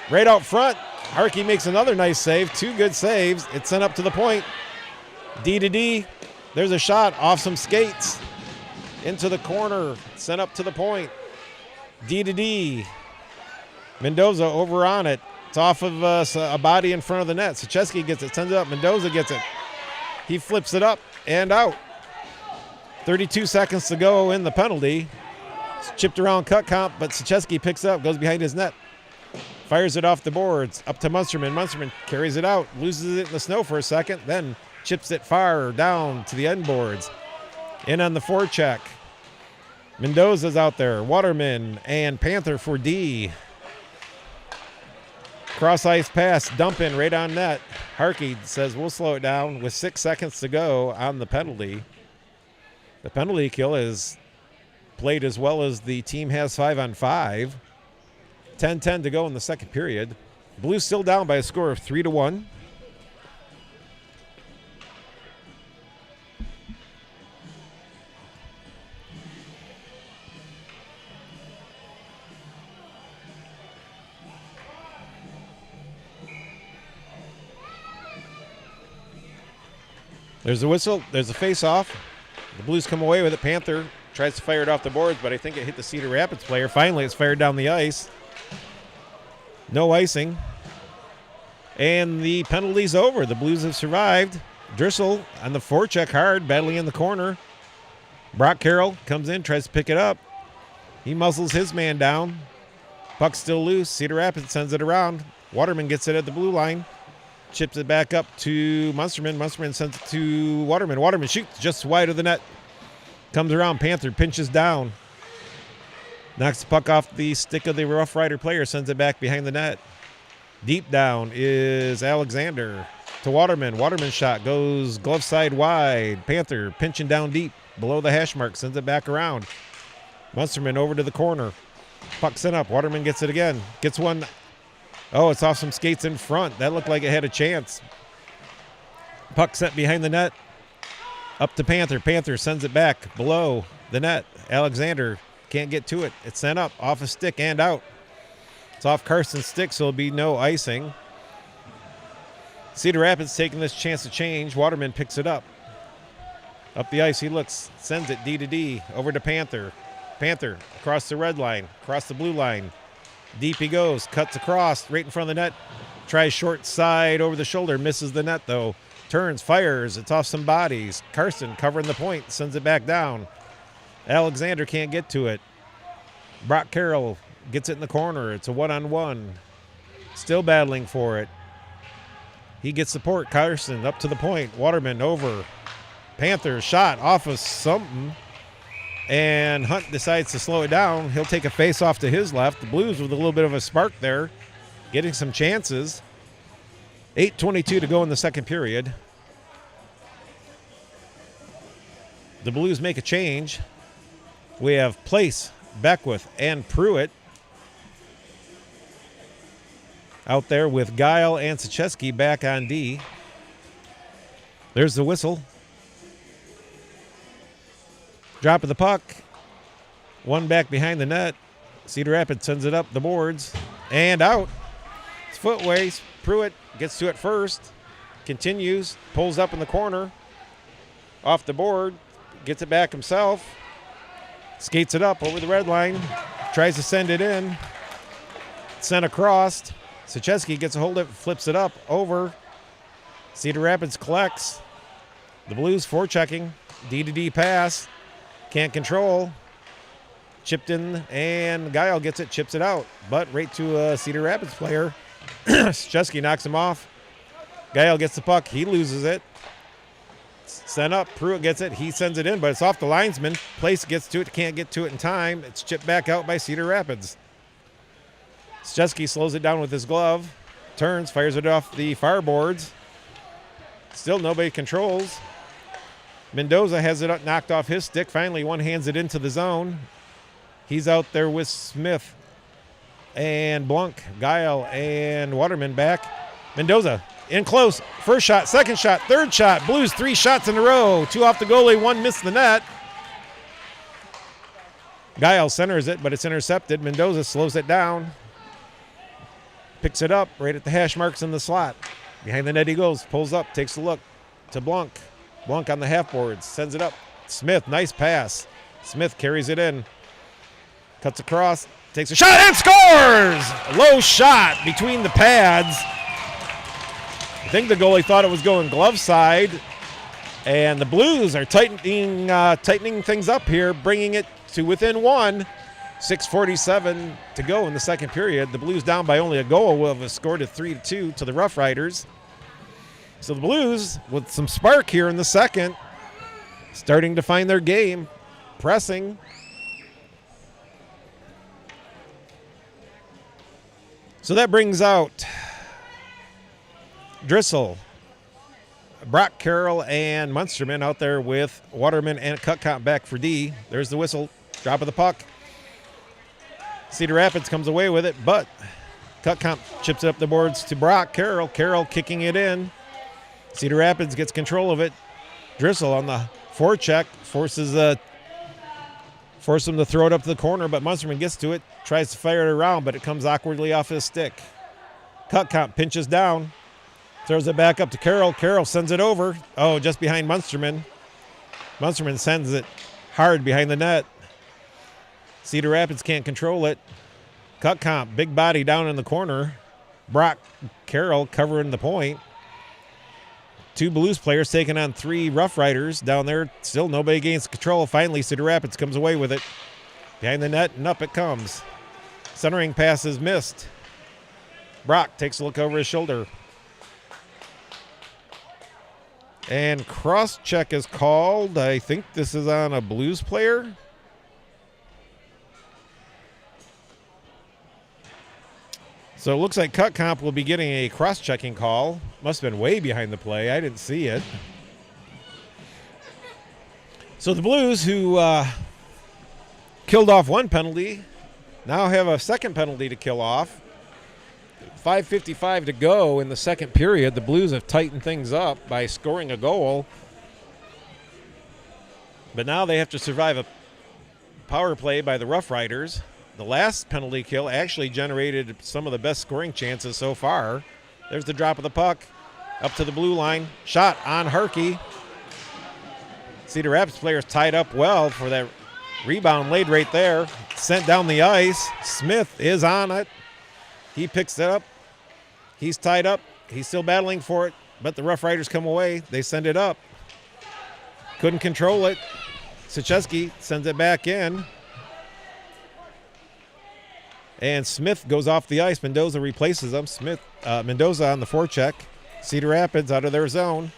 right out front. Harkey makes another nice save. 2 good saves. It's sent up to the point. D to D. There's a shot off some skates into the corner. Sent up to the point. D to D. Mendoza over on it. It's off of a body in front of the net. Sachesky gets it, sends it up. Mendoza gets it. He flips it up and out. 32 seconds to go in the penalty. It's chipped around Cutcomp, but Sachesky picks it up, goes behind his net. Fires it off the boards, up to Munsterman. Munsterman carries it out, loses it in the snow for a second, then chips it far down to the end boards. In on the forecheck. Mendoza's out there. Waterman and Panther for D. Cross ice pass, dump in right on net. Harkey says we'll slow it down with 6 seconds to go on the penalty. The penalty kill is played as well as the team has 5-on-5. 10-10 to go in the second period. Blues still down by a score of 3-1. There's a whistle. There's a face-off. The Blues come away with it. Panther tries to fire it off the boards, but I think it hit the Cedar Rapids player. Finally, it's fired down the ice. No icing. And the penalty's over. The Blues have survived. Driscoll on the forecheck hard, battling in the corner. Brock Carroll comes in, tries to pick it up. He muzzles his man down. Puck still loose. Cedar Rapids sends it around. Waterman gets it at the blue line. Chips it back up to Munsterman. Munsterman sends it to Waterman. Waterman shoots just wide of the net. Comes around. Panther pinches down. Knocks the puck off the stick of the Rough Rider player. Sends it back behind the net. Deep down is Alexander to Waterman. Waterman's shot goes glove side wide. Panther pinching down deep below the hash mark. Sends it back around. Munsterman over to the corner. Puck sent up. Waterman gets it again. Gets one. Oh, it's off some skates in front. That looked like it had a chance. Puck sent behind the net. Up to Panther. Panther sends it back below the net. Alexander can't get to it. It's sent up off a stick and out. It's off Carson's stick, so it'll be no icing. Cedar Rapids taking this chance to change. Waterman picks it up. Up the ice he looks. Sends it D to D over to Panther. Panther across the red line. Across the blue line. Deep he goes, cuts across, right in front of the net. Tries short side over the shoulder, misses the net though. Turns, fires, it's off some bodies. Carson covering the point, sends it back down. Alexander can't get to it. Brock Carroll gets it in the corner. It's a one-on-one. Still battling for it. He gets support. Carson up to the point. Waterman over. Panther shot off of something. And Hunt decides to slow it down. He'll take a face-off to his left. The Blues with a little bit of a spark there, getting some chances. 8:22 to go in the second period. The Blues make a change. We have Place, Beckwith, and Pruitt out there with Guile and Sacheski back on D. There's the whistle. Drop of the puck. One back behind the net. Cedar Rapids sends it up the boards. And out. It's footways. Pruitt gets to it first. Continues. Pulls up in the corner. Off the board. Gets it back himself. Skates it up over the red line. Tries to send it in. Sent across. Sacheski gets a hold of it. Flips it up. Over. Cedar Rapids collects. The Blues forechecking. D to D pass. Can't control. Chipped in, and Guile gets it, chips it out. But right to a Cedar Rapids player. Chesky knocks him off. Guile gets the puck. He loses it. Sent up. Pruitt gets it. He sends it in, but it's off the linesman. Place gets to it. Can't get to it in time. It's chipped back out by Cedar Rapids. Chesky slows it down with his glove. Turns, fires it off the far boards. Still nobody controls. Mendoza has it knocked off his stick. Finally, one hands it into the zone. He's out there with Smith and Blunk, Guile, and Waterman back. Mendoza in close. First shot, second shot, third shot. Blues 3 shots in a row. 2 off the goalie, 1 missed the net. Guile centers it, but it's intercepted. Mendoza slows it down. Picks it up right at the hash marks in the slot. Behind the net he goes, pulls up, takes a look to Blunk. Blunk on the half boards, sends it up. Smith, nice pass. Smith carries it in. Cuts across, takes a shot and scores! A low shot between the pads. I think the goalie thought it was going glove side. And the Blues are tightening things up here, bringing it to within 1. 6:47 to go in the second period. The Blues down by only a goal will have scored a 3-2 to the Rough Riders. So the Blues, with some spark here in the second, starting to find their game, pressing. So that brings out Driscoll, Brock Carroll, and Munsterman out there with Waterman and Cutcomp back for D. There's the whistle, drop of the puck. Cedar Rapids comes away with it, but Cutcomp chips it up the boards to Brock Carroll. Carroll kicking it in. Cedar Rapids gets control of it. Driscoll on the forecheck forces him to throw it up to the corner, but Munsterman gets to it, tries to fire it around, but it comes awkwardly off his stick. Cutcomp pinches down, throws it back up to Carroll. Carroll sends it over. Oh, just behind Munsterman. Munsterman sends it hard behind the net. Cedar Rapids can't control it. Cutcomp, big body down in the corner. Brock Carroll covering the point. 2 Blues players taking on 3 Rough Riders down there. Still nobody gains control. Finally, Cedar Rapids comes away with it. Behind the net, and up it comes. Centering pass is missed. Brock takes a look over his shoulder. And cross check is called. I think this is on a Blues player. So it looks like Cut Comp will be getting a cross-checking call. Must have been way behind the play. I didn't see it. So the Blues, who killed off one penalty, now have a second penalty to kill off. 5:55 to go in the second period. The Blues have tightened things up by scoring a goal. But now they have to survive a power play by the Rough Riders. The last penalty kill actually generated some of the best scoring chances so far. There's the drop of the puck up to the blue line. Shot on Harkey. Cedar Rapids players tied up well for that rebound laid right there. Sent down the ice. Smith is on it. He picks it up. He's tied up. He's still battling for it, but the Rough Riders come away. They send it up. Couldn't control it. Sachesky sends it back in. And Smith goes off the ice. Mendoza replaces him. Mendoza on the forecheck. Cedar Rapids out of their zone.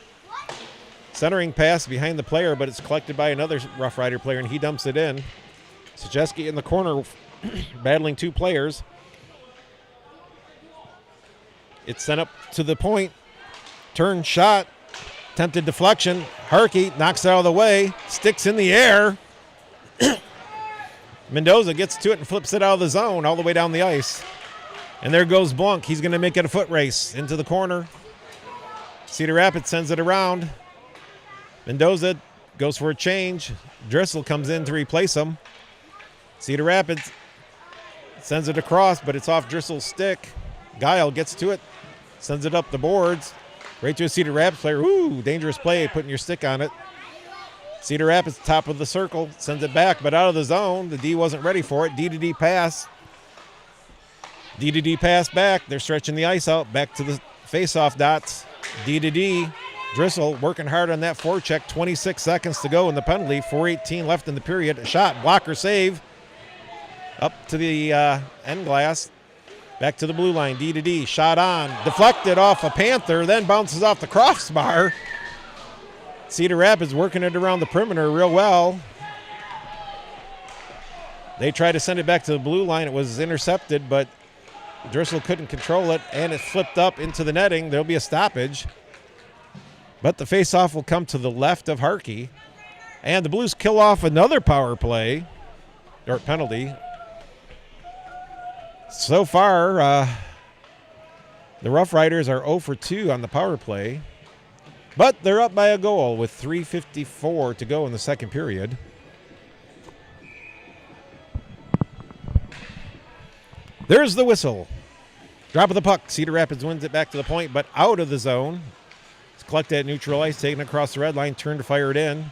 Centering pass behind the player, but it's collected by another Rough Rider player, and he dumps it in. Sachesky in the corner battling two players. It's sent up to the point. Turn shot. Attempted deflection. Harkey knocks it out of the way. Sticks in the air. Mendoza gets to it and flips it out of the zone all the way down the ice. And there goes Blunk. He's going to make it a foot race into the corner. Cedar Rapids sends it around. Mendoza goes for a change. Drissel comes in to replace him. Cedar Rapids sends it across, but it's off Drissel's stick. Guile gets to it, sends it up the boards. Right to a Cedar Rapids player. Ooh, dangerous play, putting your stick on it. Cedar Rapids, top of the circle, sends it back, but out of the zone. The D wasn't ready for it. D to D pass. D to D pass back. They're stretching the ice out, back to the face-off dots. D to D. Drissel working hard on that forecheck. 26 seconds to go in the penalty. 4:18 left in the period. A shot, blocker save. Up to the end glass. Back to the blue line. D to D. Shot on. Deflected off a Panther. Then bounces off the crossbar. Cedar Rapids working it around the perimeter real well. They tried to send it back to the blue line. It was intercepted, but Drissel couldn't control it, and it flipped up into the netting. There'll be a stoppage. But the faceoff will come to the left of Harkey. And the Blues kill off another power play, or penalty. So far, the Rough Riders are 0 for 2 on the power play. But they're up by a goal with 3:54 to go in the second period. There's the whistle. Drop of the puck. Cedar Rapids wins it back to the point, but out of the zone. It's collected at neutral ice, taken across the red line, turned to fire it in.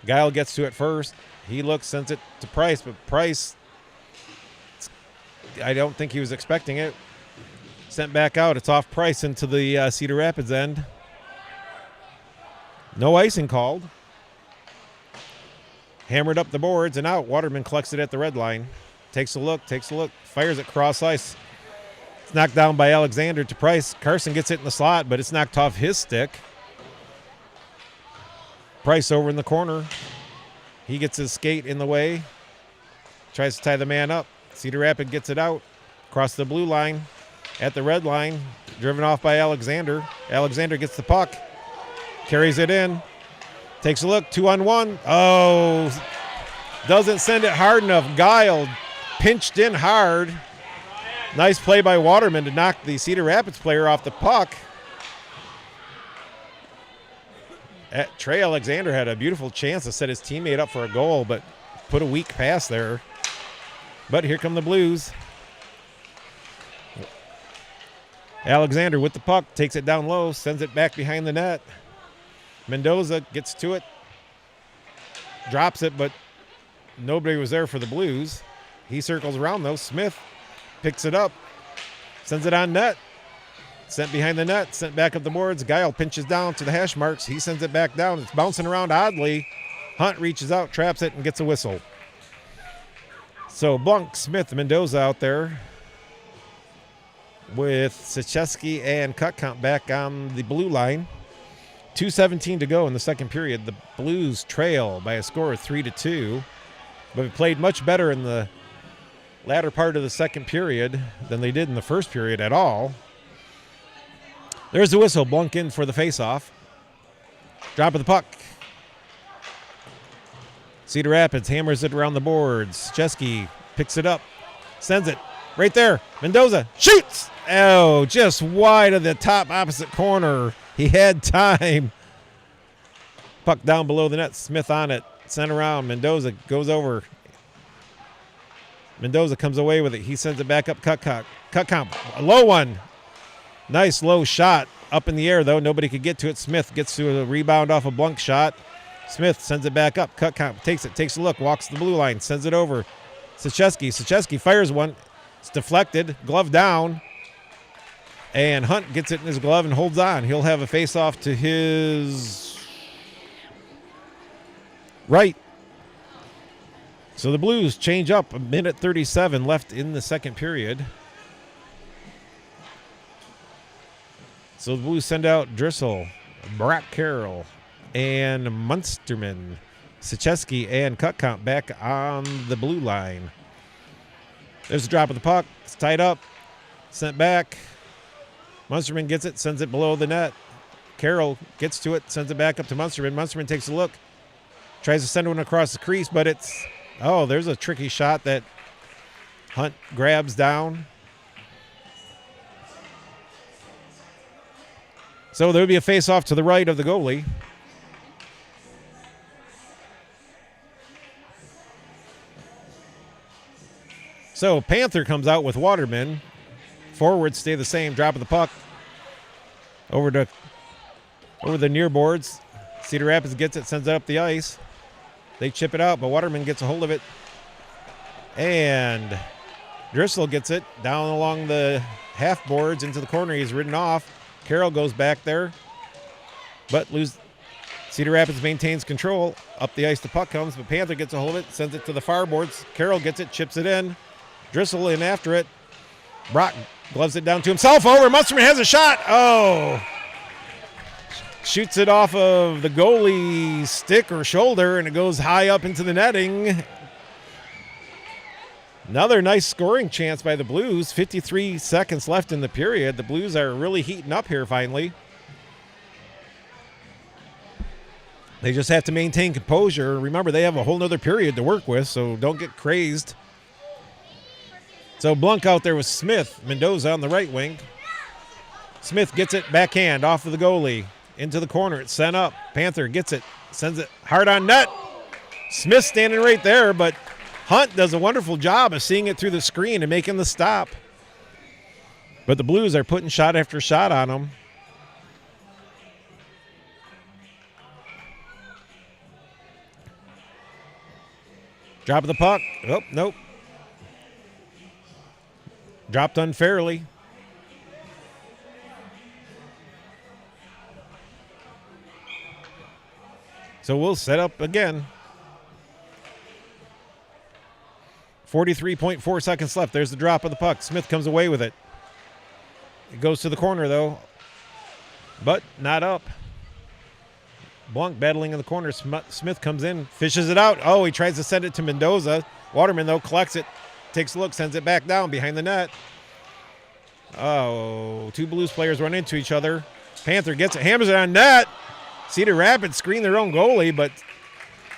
Guile gets to it first. He looks, sends it to Price, but Price, I don't think he was expecting it. Sent back out. It's off Price into the Cedar Rapids end. No icing called. Hammered up the boards and out. Waterman collects it at the red line. Takes a look, fires it cross ice. It's knocked down by Alexander to Price. Carson gets it in the slot, but it's knocked off his stick. Price over in the corner. He gets his skate in the way. Tries to tie the man up. Cedar Rapids gets it out. Across the blue line. At the red line. Driven off by Alexander. Alexander gets the puck. Carries it in. Takes a look. 2-on-1. Oh. Doesn't send it hard enough. Guile pinched in hard. Nice play by Waterman to knock the Cedar Rapids player off the puck. Trey Alexander had a beautiful chance to set his teammate up for a goal, but put a weak pass there. But here come the Blues. Alexander with the puck, takes it down low, sends it back behind the net. Mendoza gets to it, drops it, but nobody was there for the Blues. He circles around, though. Smith picks it up, sends it on net. Sent behind the net, sent back up the boards. Guile pinches down to the hash marks. He sends it back down. It's bouncing around oddly. Hunt reaches out, traps it, and gets a whistle. So Blanc, Smith, Mendoza out there with Sachevsky and Cutcomp back on the blue line. 2:17 to go in the second period. The Blues trail by a score of 3-2, but we played much better in the latter part of the second period than they did in the first period at all. There's the whistle. Blanc in for the faceoff. Drop of the puck. Cedar Rapids hammers it around the boards. Chesky picks it up, sends it right there. Mendoza shoots. Oh, just wide of the top opposite corner. He had time. Puck down below the net. Smith on it. Sent around. Mendoza goes over. Mendoza comes away with it. He sends it back up. Cutcomp. A low one. Nice low shot. Up in the air, though. Nobody could get to it. Smith gets to a rebound off a Blanc shot. Smith sends it back up. Cutcomp takes it. Takes a look. Walks to the blue line. Sends it over. Sachevsky fires one. It's deflected. Glove down. And Hunt gets it in his glove and holds on. He'll have a face-off to his right. So the Blues change up. A minute 37 left in the second period. So the Blues send out Driscoll, Brock Carroll, and Munsterman. Sachevsky and Cutcomp back on the blue line. There's a drop of the puck. It's tied up. Sent back. Munsterman gets it, sends it below the net. Carroll gets to it, sends it back up to Munsterman. Munsterman takes a look, tries to send one across the crease, but it's, there's a tricky shot that Hunt grabs down. So there would be a face-off to the right of the goalie. So Panther comes out with Waterman. Forwards stay the same. Drop of the puck over the near boards. Cedar Rapids gets it, sends it up the ice. They chip it out, but Waterman gets a hold of it. And Driscoll gets it down along the half boards into the corner. He's ridden off. Carroll goes back there, but Cedar Rapids maintains control. Up the ice the puck comes, but Panther gets a hold of it, sends it to the far boards. Carroll gets it, chips it in. Driscoll in after it. Brock gloves it down to himself. Over. Munsterman has a shot. Oh. Shoots it off of the goalie's stick or shoulder, and it goes high up into the netting. Another nice scoring chance by the Blues. 53 seconds left in the period. The Blues are really heating up here finally. They just have to maintain composure. Remember, they have a whole nother period to work with, so don't get crazed. So Blanc out there with Smith. Mendoza on the right wing. Smith gets it backhand off of the goalie. Into the corner. It's sent up. Panther gets it. Sends it hard on net. Smith standing right there, but Hunt does a wonderful job of seeing it through the screen and making the stop. But the Blues are putting shot after shot on them. Drop of the puck. Oh, nope. Dropped unfairly. So we'll set up again. 43.4 seconds left. There's the drop of the puck. Smith comes away with it. It goes to the corner, though, but not up. Blanc battling in the corner. Smith comes in, fishes it out. Oh, he tries to send it to Mendoza. Waterman, though, collects it, takes a look, sends it back down behind the net. Oh, two Blues players run into each other. Panther gets it, hammers it on net. Cedar Rapids screen their own goalie, but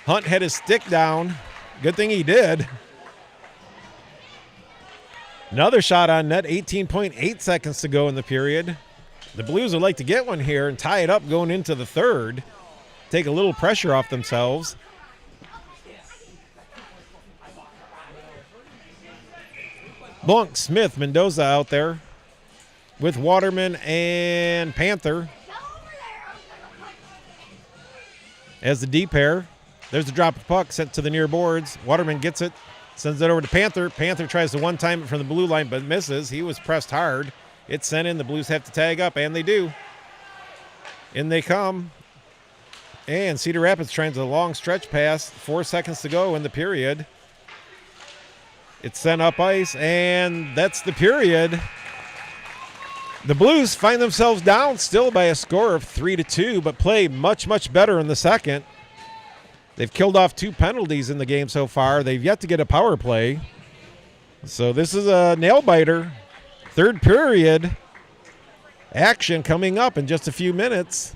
Hunt had his stick down. Good thing he did. Another shot on net, 18.8 seconds to go in the period. The Blues would like to get one here and tie it up going into the third. Take a little pressure off themselves. Blanc, Smith, Mendoza out there with Waterman and Panther as the D pair. There's the drop of the puck sent to the near boards. Waterman gets it, sends it over to Panther. Panther tries to one-time it from the blue line, but misses. He was pressed hard. It's sent in. The Blues have to tag up, and they do. In they come. And Cedar Rapids trying to long stretch pass. 4 seconds to go in the period. It's sent up ice, and that's the period. The Blues find themselves down still by a score of 3-2, but play much, much better in the second. They've killed off 2 penalties in the game so far. They've yet to get a power play. So this is a nail-biter. Third period action coming up in just a few minutes.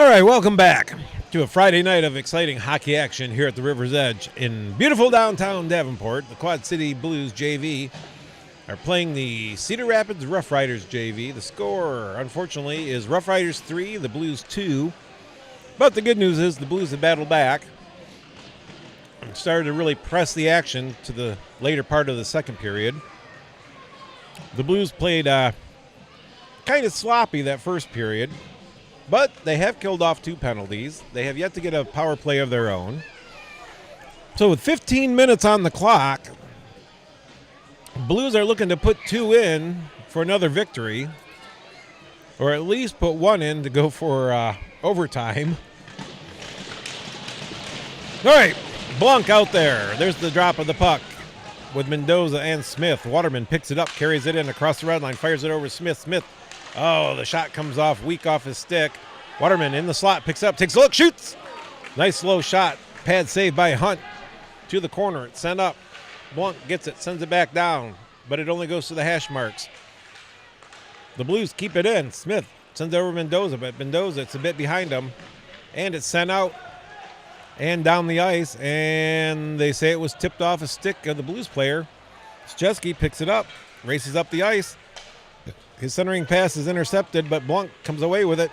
All right, welcome back to a Friday night of exciting hockey action here at the River's Edge in beautiful downtown Davenport. The Quad City Blues JV are playing the Cedar Rapids Rough Riders JV. The score, unfortunately, is Rough Riders 3, the Blues 2. But the good news is the Blues have battled back and started to really press the action to the later part of the second period. The Blues played kind of sloppy that first period, but they have killed off 2 penalties. They have yet to get a power play of their own. So with 15 minutes on the clock, Blues are looking to put 2 in for another victory, or at least put 1 in to go for overtime. All right, Blanc out there. There's the drop of the puck with Mendoza and Smith. Waterman picks it up, carries it in across the red line, fires it over Smith. Smith, oh, the shot comes off weak off his stick. Waterman in the slot, picks up, takes a look, shoots. Nice slow shot. Pad saved by Hunt to the corner. It's sent up. Blanc gets it, sends it back down, but it only goes to the hash marks. The Blues keep it in. Smith sends it over Mendoza, but Mendoza, it's a bit behind him, and it's sent out and down the ice, and they say it was tipped off a stick of the Blues player. Szczeski picks it up, races up the ice. His centering pass is intercepted, but Blanc comes away with it.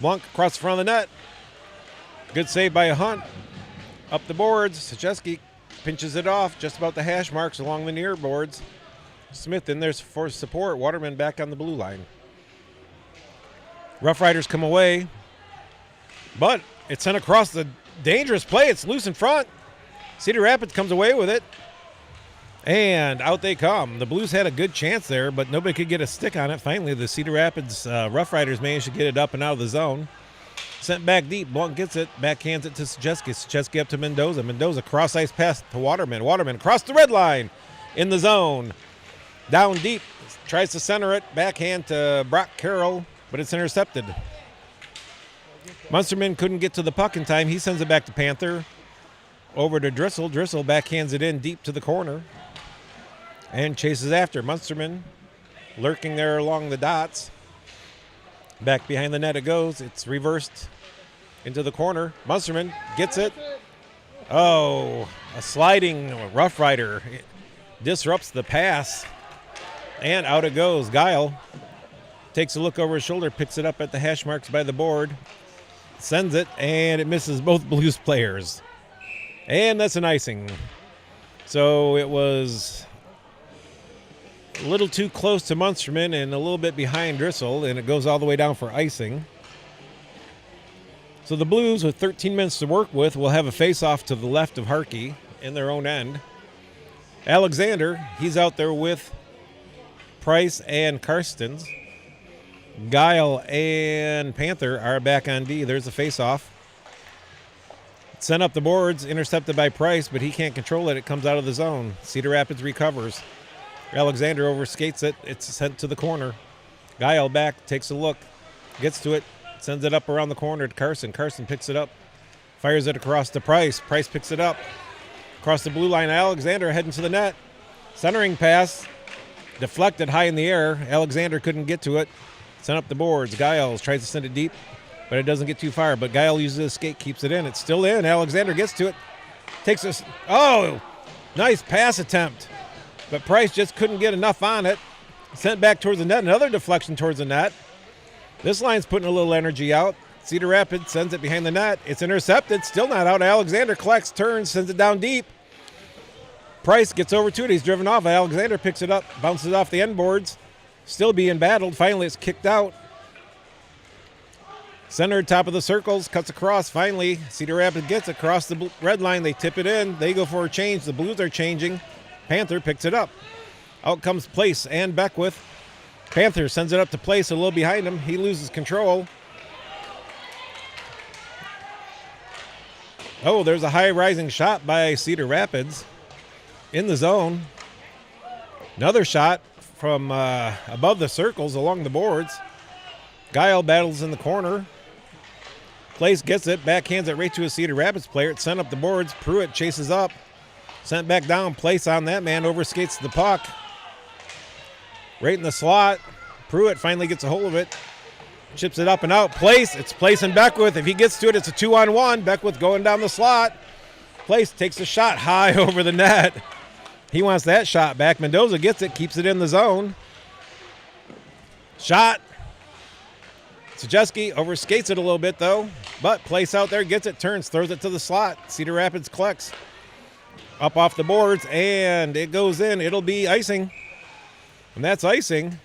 Blanc across the front of the net. Good save by Hunt. Up the boards. Szczeski pinches it off just about the hash marks along the near boards. Smith in there for support. Waterman back on the blue line. Rough Riders come away, but it's sent across the dangerous play. It's loose in front. Cedar Rapids comes away with it, and out they come. The Blues had a good chance there, but nobody could get a stick on it. Finally, the Cedar Rapids Rough Riders managed to get it up and out of the zone. Sent back deep. Blanc gets it, backhands it to Szczeski. Szczeski up to Mendoza. Mendoza cross-ice pass to Waterman. Waterman across the red line in the zone. Down deep. Tries to center it. Backhand to Brock Carroll, but it's intercepted. Munsterman couldn't get to the puck in time. He sends it back to Panther. Over to Drissel. Drissel backhands it in deep to the corner and chases after. Munsterman lurking there along the dots. Back behind the net it goes. It's reversed into the corner. Munsterman gets it. Oh, a sliding Rough Rider. It disrupts the pass, and out it goes. Guile takes a look over his shoulder, picks it up at the hash marks by the board, sends it, and it misses both Blues players. And that's an icing. So it was a little too close to Munsterman and a little bit behind Drissel, and it goes all the way down for icing. So the Blues, with 13 minutes to work with, will have a face-off to the left of Harkey in their own end. Alexander, he's out there with Price and Karstens. Guile and Panther are back on D. There's a face-off. Sent up the boards, intercepted by Price, but he can't control it. It comes out of the zone. Cedar Rapids recovers. Alexander overskates it. It's sent to the corner. Guile back, takes a look, gets to it, sends it up around the corner to Carson. Carson picks it up, fires it across to Price. Price picks it up. Across the blue line, Alexander heading to the net. Centering pass, deflected high in the air. Alexander couldn't get to it. Sent up the boards. Guile tries to send it deep, but it doesn't get too far. But Guile uses his skate, keeps it in. It's still in. Alexander gets to it. Takes us. Oh, nice pass attempt. But Price just couldn't get enough on it. Sent back towards the net. Another deflection towards the net. This line's putting a little energy out. Cedar Rapids sends it behind the net. It's intercepted. Still not out. Alexander collects, turns, sends it down deep. Price gets over to it. He's driven off. Alexander picks it up, bounces off the end boards. Still being battled. Finally, it's kicked out. Center, top of the circles, cuts across. Finally, Cedar Rapids gets across the red line. They tip it in. They go for a change. The Blues are changing. Panther picks it up. Out comes Place and Beckwith. Panther sends it up to Place a little behind him. He loses control. Oh, there's a high rising shot by Cedar Rapids in the zone. Another shot from above the circles along the boards. Guile battles in the corner. Place gets it, backhands it right to a Cedar Rapids player. It's sent up the boards. Pruitt chases up. Sent back down. Place on that man, overskates the puck. Right in the slot. Pruitt finally gets a hold of it. Chips it up and out. Place. It's Place and Beckwith. If he gets to it, it's a 2-on-1. Beckwith going down the slot. Place takes a shot high over the net. He wants that shot back. Mendoza gets it, keeps it in the zone. Shot. Sajeski overskates it a little bit, though. But Place out there gets it, turns, throws it to the slot. Cedar Rapids collects. Up off the boards, and it goes in. It'll be icing. And that's icing.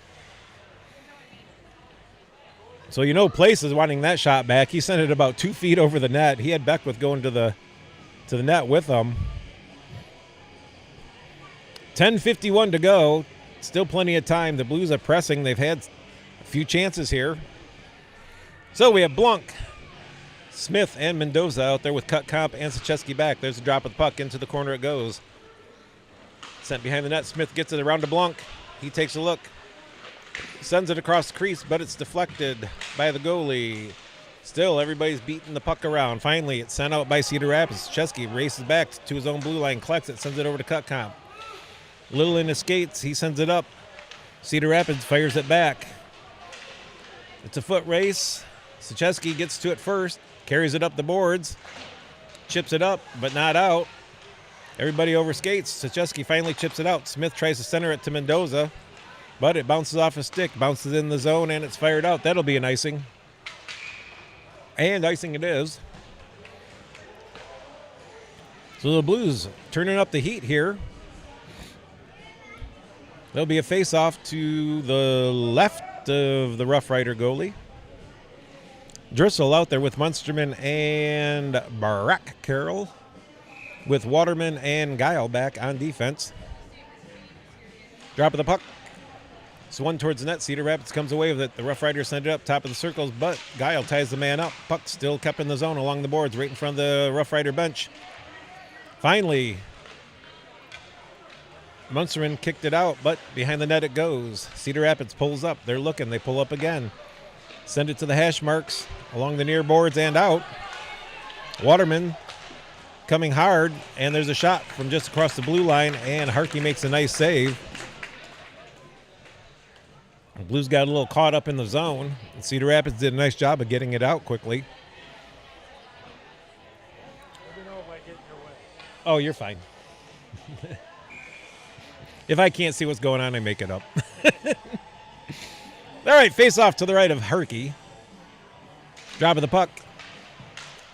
So you know Place is wanting that shot back. He sent it about 2 feet over the net. He had Beckwith going to the net with him. 10:51 to go. Still plenty of time. The Blues are pressing. They've had a few chances here. So we have Blunk, Smith, and Mendoza out there with Cutcomp and Sacheski back. There's a drop of the puck. Into the corner it goes. Sent behind the net. Smith gets it around to Blunk. He takes a look. Sends it across the crease, but it's deflected by the goalie. Still, everybody's beating the puck around. Finally, it's sent out by Cedar Rapids. Chesky races back to his own blue line, collects it, sends it over to Cutcomp. Little in his skates, he sends it up. Cedar Rapids fires it back. It's a foot race. Sacheski gets to it first, carries it up the boards, chips it up, but not out. Everybody overskates. Sacheski finally chips it out. Smith tries to center it to Mendoza, but it bounces off his stick, bounces in the zone, and it's fired out. That'll be an icing. And icing it is. So the Blues turning up the heat here. There'll be a face-off to the left of the Rough Rider goalie. Driscoll out there with Munsterman and Barack Carroll, with Waterman and Guile back on defense. Drop of the puck. It's one towards the net. Cedar Rapids comes away with it. The Rough Riders send it up top of the circles, but Guile ties the man up. Puck still kept in the zone along the boards right in front of the Rough Rider bench. Finally, Munsterman kicked it out, but behind the net it goes. Cedar Rapids pulls up. They're looking. They pull up again. Send it to the hash marks along the near boards and out. Waterman coming hard, and there's a shot from just across the blue line, and Harkey makes a nice save. The Blues got a little caught up in the zone. Cedar Rapids did a nice job of getting it out quickly. Let me know if I get in your way. Oh, you're fine. If I can't see what's going on, I make it up. All right, face off to the right of Harkey. Drop of the puck.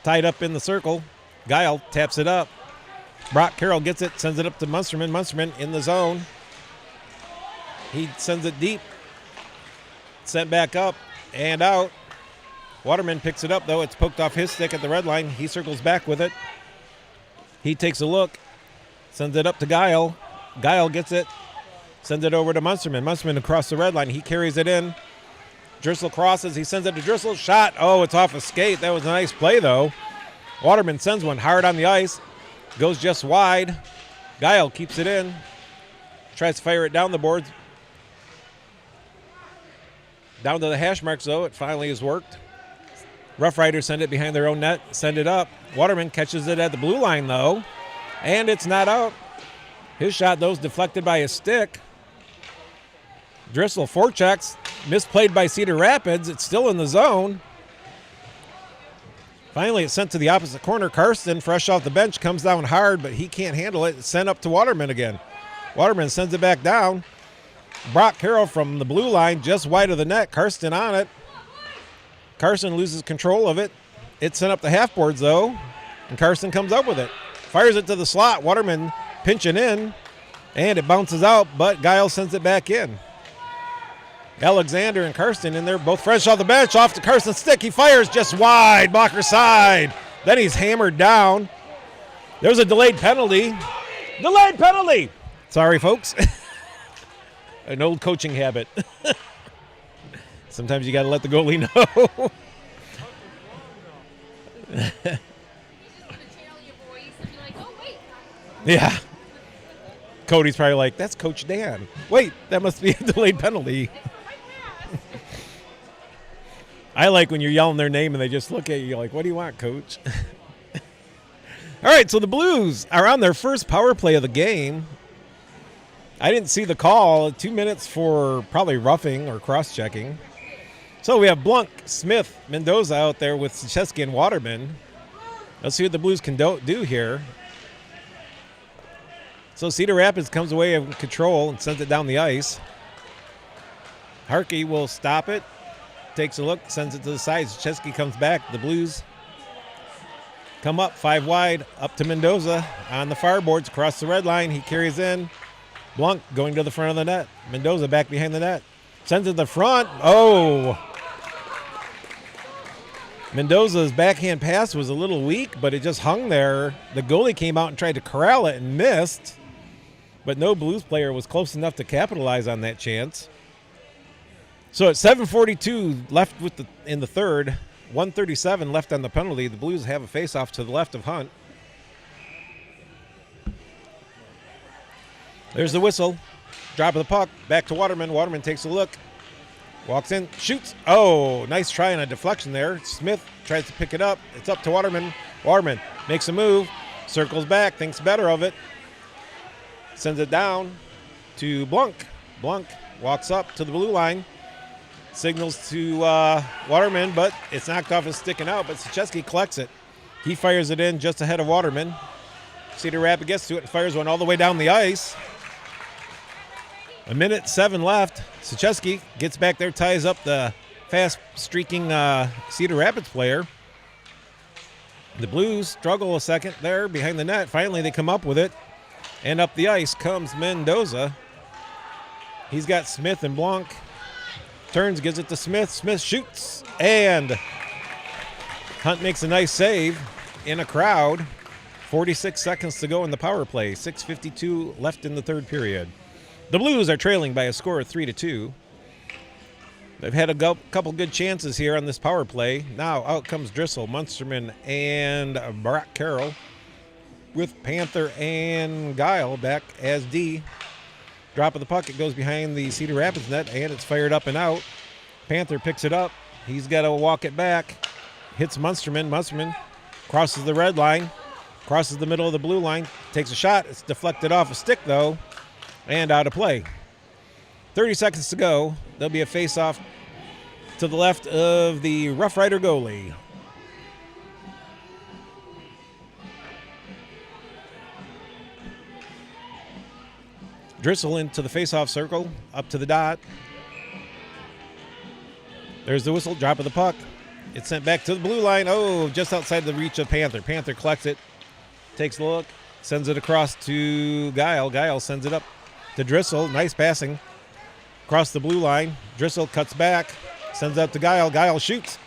Tied up in the circle. Guile taps it up. Brock Carroll gets it, sends it up to Munsterman. Munsterman in the zone. He sends it deep. Sent back up and out. Waterman picks it up, though. It's poked off his stick at the red line. He circles back with it. He takes a look. Sends it up to Guile. Guile gets it. Sends it over to Munsterman. Munsterman across the red line. He carries it in. Driscoll crosses. He sends it to Driscoll. Shot. Oh, it's off a skate. That was a nice play, though. Waterman sends one hard on the ice. Goes just wide. Guile keeps it in. Tries to fire it down the boards. Down to the hash marks, though. It finally has worked. Rough Riders send it behind their own net. Send it up. Waterman catches it at the blue line, though. And it's not out. His shot, though, is deflected by his stick. Driscoll forechecks. Misplayed by Cedar Rapids. It's still in the zone. Finally, it's sent to the opposite corner. Karsten, fresh off the bench, comes down hard, but he can't handle it. It's sent up to Waterman again. Waterman sends it back down. Brock Carroll from the blue line, just wide of the net. Karsten on it. Karsten loses control of it. It's sent up the half boards, though, and Karsten comes up with it. Fires it to the slot. Waterman pinching in, and it bounces out, but Guile sends it back in. Alexander and Karsten in there, both fresh off the bench, off to Karsten's stick. He fires just wide, blocker side. Then he's hammered down. There's a delayed penalty. Delayed penalty! Sorry, folks. An old coaching habit. Sometimes you got to let the goalie know. Yeah. Cody's probably like, that's Coach Dan. Wait, that must be a delayed penalty. I like when you're yelling their name and they just look at you like, what do you want, Coach? All right, so the Blues are on their first power play of the game. I didn't see the call. 2 minutes for probably roughing or cross-checking. So we have Blunk, Smith, Mendoza out there with Chesky and Waterman. Let's see what the Blues can do here. So Cedar Rapids comes away in control and sends it down the ice. Harkey will stop it, takes a look, sends it to the sides. Chesky comes back. The Blues come up 5 wide, up to Mendoza on the far boards, across the red line. He carries in. Blunk going to the front of the net. Mendoza back behind the net. Sends it to the front. Oh! Mendoza's backhand pass was a little weak, but it just hung there. The goalie came out and tried to corral it and missed, but no Blues player was close enough to capitalize on that chance. So at 7:42 left in the third, 1:37 left on the penalty. The Blues have a face-off to the left of Hunt. There's the whistle. Drop of the puck. Back to Waterman. Waterman takes a look. Walks in. Shoots. Oh, nice try on a deflection there. Smith tries to pick it up. It's up to Waterman. Waterman makes a move. Circles back. Thinks better of it. Sends it down to Blunk. Blunk walks up to the blue line. Signals to Waterman, but it's knocked off his stick and out. But Sachesky collects it. He fires it in just ahead of Waterman. Cedar Rapids gets to it and fires one all the way down the ice. 1:07 left. Sachesky gets back there, ties up the fast-streaking Cedar Rapids player. The Blues struggle a second there behind the net. Finally, they come up with it. And up the ice comes Mendoza. He's got Smith and Blanc. Turns, gives it to Smith. Smith shoots. And Hunt makes a nice save in a crowd. 46 seconds to go in the power play. 6:52 left in the third period. The Blues are trailing by a score of 3-2. They've had a couple good chances here on this power play. Now out comes Drissel, Munsterman, and Brock Carroll with Panther and Guile back as D. Drop of the puck. It goes behind the Cedar Rapids net, and it's fired up and out. Panther picks it up. He's got to walk it back. Hits Munsterman. Munsterman crosses the red line, crosses the middle of the blue line, takes a shot. It's deflected off a stick, though, and out of play. 30 seconds to go. There'll be a face-off to the left of the Rough Rider goalie. Drissel into the face-off circle, up to the dot. There's the whistle, drop of the puck. It's sent back to the blue line. Oh, just outside the reach of Panther. Panther collects it, takes a look, sends it across to Guile. Guile sends it up to Drissel. Nice passing across the blue line. Drissel cuts back, sends it up to Guile. Guile shoots,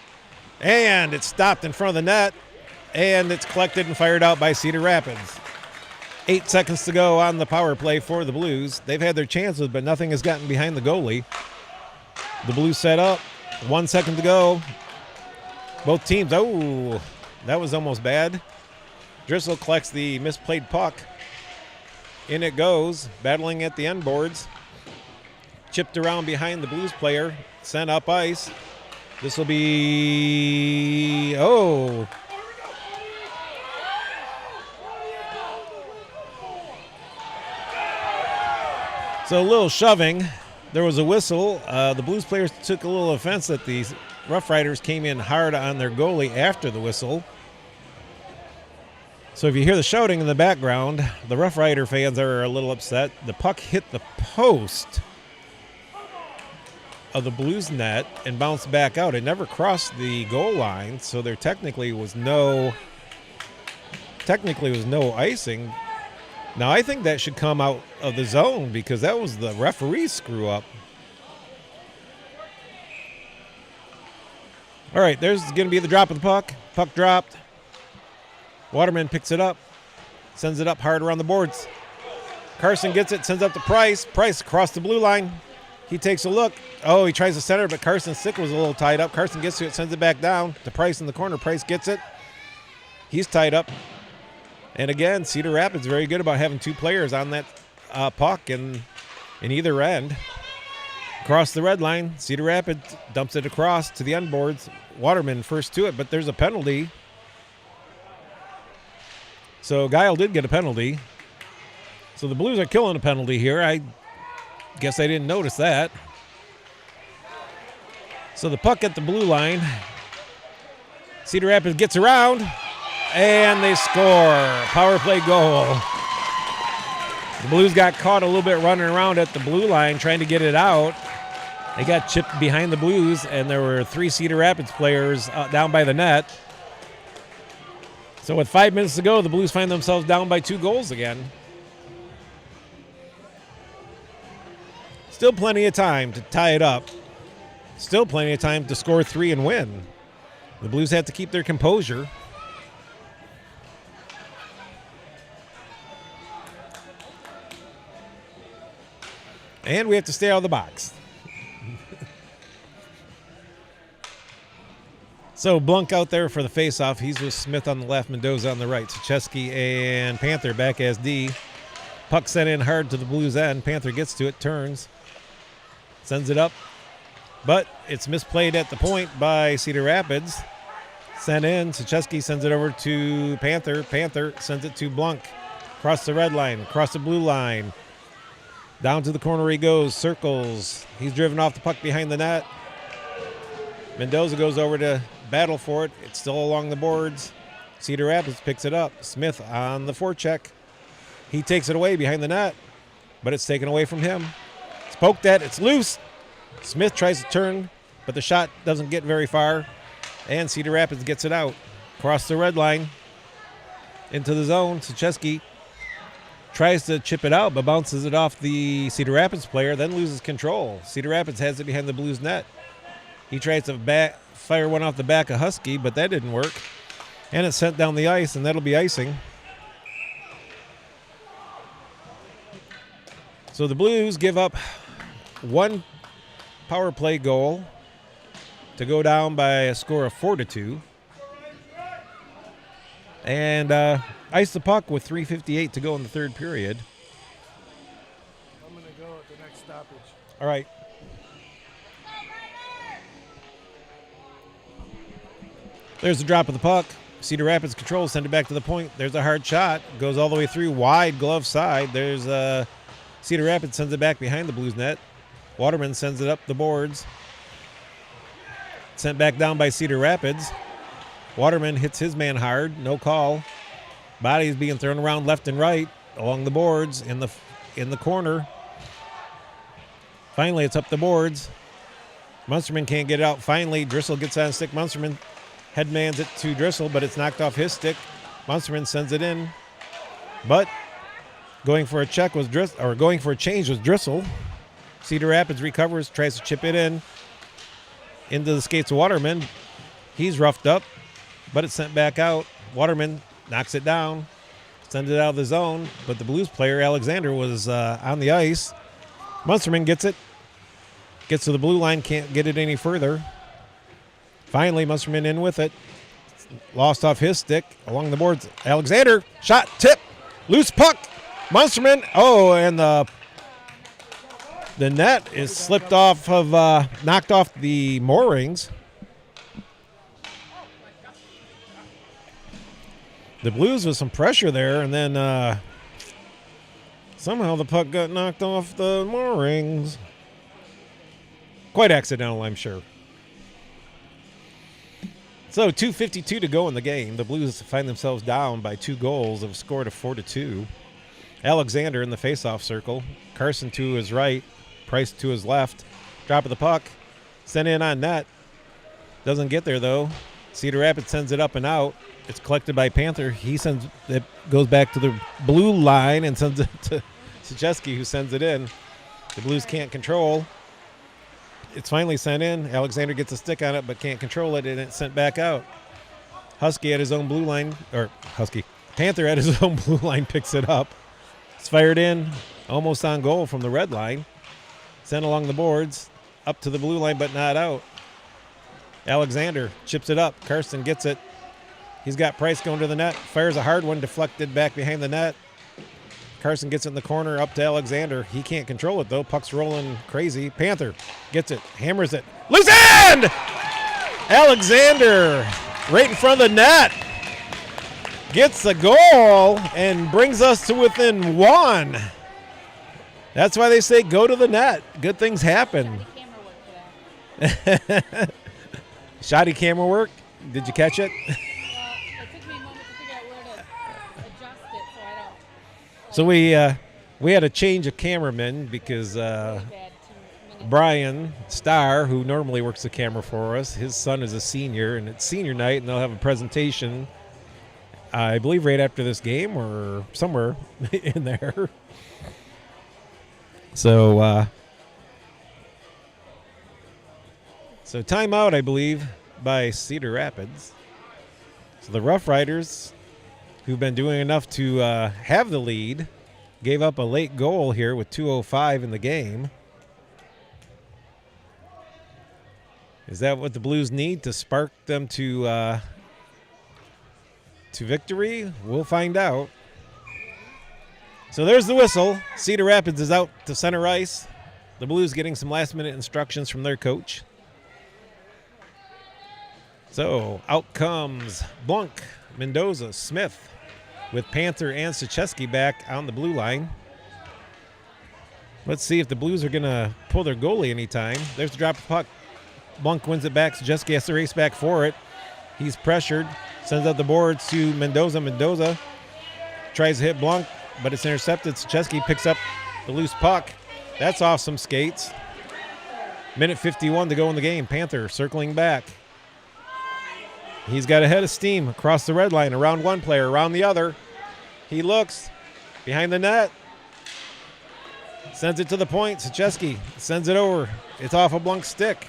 and it's stopped in front of the net, and it's collected and fired out by Cedar Rapids. 8 seconds to go on the power play for the Blues. They've had their chances, but nothing has gotten behind the goalie. The Blues set up. 1 second to go. Both teams, oh, that was almost bad. Drissel collects the misplayed puck. In it goes, battling at the end boards. Chipped around behind the Blues player, sent up ice. This will be, oh. So a little shoving. There was a whistle. The Blues players took a little offense that the Rough Riders came in hard on their goalie after the whistle. So if you hear the shouting in the background, the Rough Rider fans are a little upset. The puck hit the post of the Blues net and bounced back out. It never crossed the goal line, so there technically was no icing. Now, I think that should come out of the zone because that was the referee's screw up. All right, there's going to be the drop of the puck. Puck dropped. Waterman picks it up, sends it up hard around the boards. Carson gets it, sends up to Price. Price across the blue line. He takes a look. Oh, he tries to center, but Carson's stick was a little tied up. Carson gets to it, sends it back down to Price in the corner. Price gets it. He's tied up. And again, Cedar Rapids very good about having two players on that puck in either end. Across the red line, Cedar Rapids dumps it across to the end boards. Waterman first to it, but there's a penalty. So Guile did get a penalty. So the Blues are killing a penalty here. I guess I didn't notice that. So the puck at the blue line. Cedar Rapids gets around, and they score. Power play goal. The Blues got caught a little bit running around at the blue line trying to get it out. They got chipped behind the Blues, and there were 3 Cedar Rapids players down by the net. So with 5 minutes to go, the Blues find themselves down by 2 goals again. Still plenty of time to tie it up. Still plenty of time to score 3 and win. The Blues have to keep their composure. And we have to stay out of the box. So Blunk out there for the faceoff. He's with Smith on the left, Mendoza on the right. Sucheski and Panther back as D. Puck sent in hard to the Blues end. Panther gets to it, turns, sends it up. But it's misplayed at the point by Cedar Rapids. Sent in. Sucheski sends it over to Panther. Panther sends it to Blunk. Across the red line, across the blue line. Down to the corner he goes, circles. He's driven off the puck behind the net. Mendoza goes over to battle for it. It's still along the boards. Cedar Rapids picks it up. Smith on the forecheck. He takes it away behind the net, but it's taken away from him. It's poked at. It's loose. Smith tries to turn, but the shot doesn't get very far, and Cedar Rapids gets it out. Across the red line into the zone. Sucheski tries to chip it out, but bounces it off the Cedar Rapids player, then loses control. Cedar Rapids has it behind the Blues net. He tries to fire one off the back of Husky, but that didn't work. And it's sent down the ice, and that'll be icing. So the Blues give up 1 power play goal to go down by a score of 4-2. And ice the puck with 3:58 to go in the third period. I'm going to go at the next stoppage. All right. There's the drop of the puck. Cedar Rapids controls, send it back to the point. There's a hard shot. Goes all the way through, wide glove side. There's Cedar Rapids sends it back behind the Blues net. Waterman sends it up the boards. Sent back down by Cedar Rapids. Waterman hits his man hard, no call. Bodies being thrown around left and right along the boards in the corner. Finally, it's up the boards. Munsterman can't get it out. Finally, Driscoll gets on stick. Munsterman headmans it to Driscoll, but it's knocked off his stick. Munsterman sends it in, but going for a change was Driscoll. Cedar Rapids recovers, tries to chip it in into the skates of Waterman. He's roughed up, but it's sent back out. Waterman knocks it down, sends it out of the zone, but the Blues player, Alexander, was on the ice. Munsterman gets it, gets to the blue line, can't get it any further. Finally, Munsterman in with it. Lost off his stick along the boards. Alexander, shot, tip, loose puck. Munsterman, and the net is slipped off of, knocked off the moorings. The Blues with some pressure there, and then somehow the puck got knocked off the moorings. Quite accidental, I'm sure. So 2:52 to go in the game. The Blues find themselves down by 2 goals. Have scored a 4-2. Alexander in the faceoff circle. Carson to his right. Price to his left. Drop of the puck. Sent in on net. Doesn't get there, though. Cedar Rapids sends it up and out. It's collected by Panther. He sends it, goes back to the blue line and sends it to Sucheski, who sends it in. The Blues can't control. It's finally sent in. Alexander gets a stick on it but can't control it, and it's sent back out. Husky at his own blue line, Panther at his own blue line picks it up. It's fired in, almost on goal from the red line. Sent along the boards, up to the blue line but not out. Alexander chips it up. Carson gets it. He's got Price going to the net. Fires a hard one, deflected back behind the net. Carson gets it in the corner, up to Alexander. He can't control it, though. Puck's rolling crazy. Panther gets it, hammers it. Loose end! Alexander, right in front of the net, gets the goal and brings us to within 1. That's why they say go to the net. Good things happen. Shoddy camera work. Did you catch it? Well, it took me a moment to figure out where to adjust it so I don't. So we had a change of cameramen because Really bad 2 minutes. Brian Starr, who normally works the camera for us, his son is a senior, and it's senior night, and they'll have a presentation, I believe, right after this game or somewhere in there. So timeout, I believe, by Cedar Rapids. So the Rough Riders, who've been doing enough to have the lead, gave up a late goal here with 2:05 in the game. Is that what the Blues need to spark them to victory? We'll find out. So there's the whistle. Cedar Rapids is out to center ice. The Blues getting some last-minute instructions from their coach. So out comes Blanc, Mendoza, Smith, with Panther and Sachesky back on the blue line. Let's see if the Blues are going to pull their goalie anytime. There's the drop of puck. Blanc wins it back. Sachesky has to race back for it. He's pressured. Sends out the boards to Mendoza. Mendoza tries to hit Blanc, but it's intercepted. Sachesky picks up the loose puck. That's off some skates. Minute 51 to go in the game. Panther circling back. He's got a head of steam across the red line. Around one player, around the other. He looks behind the net. Sends it to the point. Sachesky sends it over. It's off a Blanc's stick.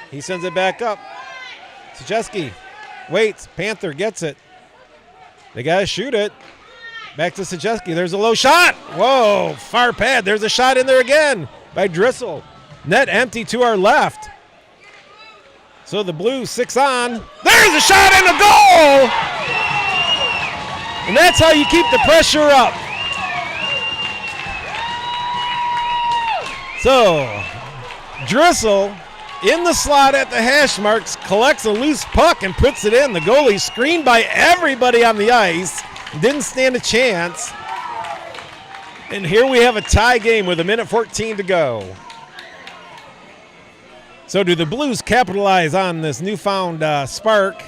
He sends it back up. Sachesky waits. Panther gets it. They got to shoot it. Back to Sachesky. There's a low shot. Whoa, far pad. There's a shot in there again by Drissel. Net empty to our left. So the Blues 6 on. There's a shot and a goal! And that's how you keep the pressure up. So Drissel in the slot at the hash marks, collects a loose puck and puts it in. The goalie screened by everybody on the ice. Didn't stand a chance. And here we have a tie game with 1:14 to go. So do the Blues capitalize on this newfound spark,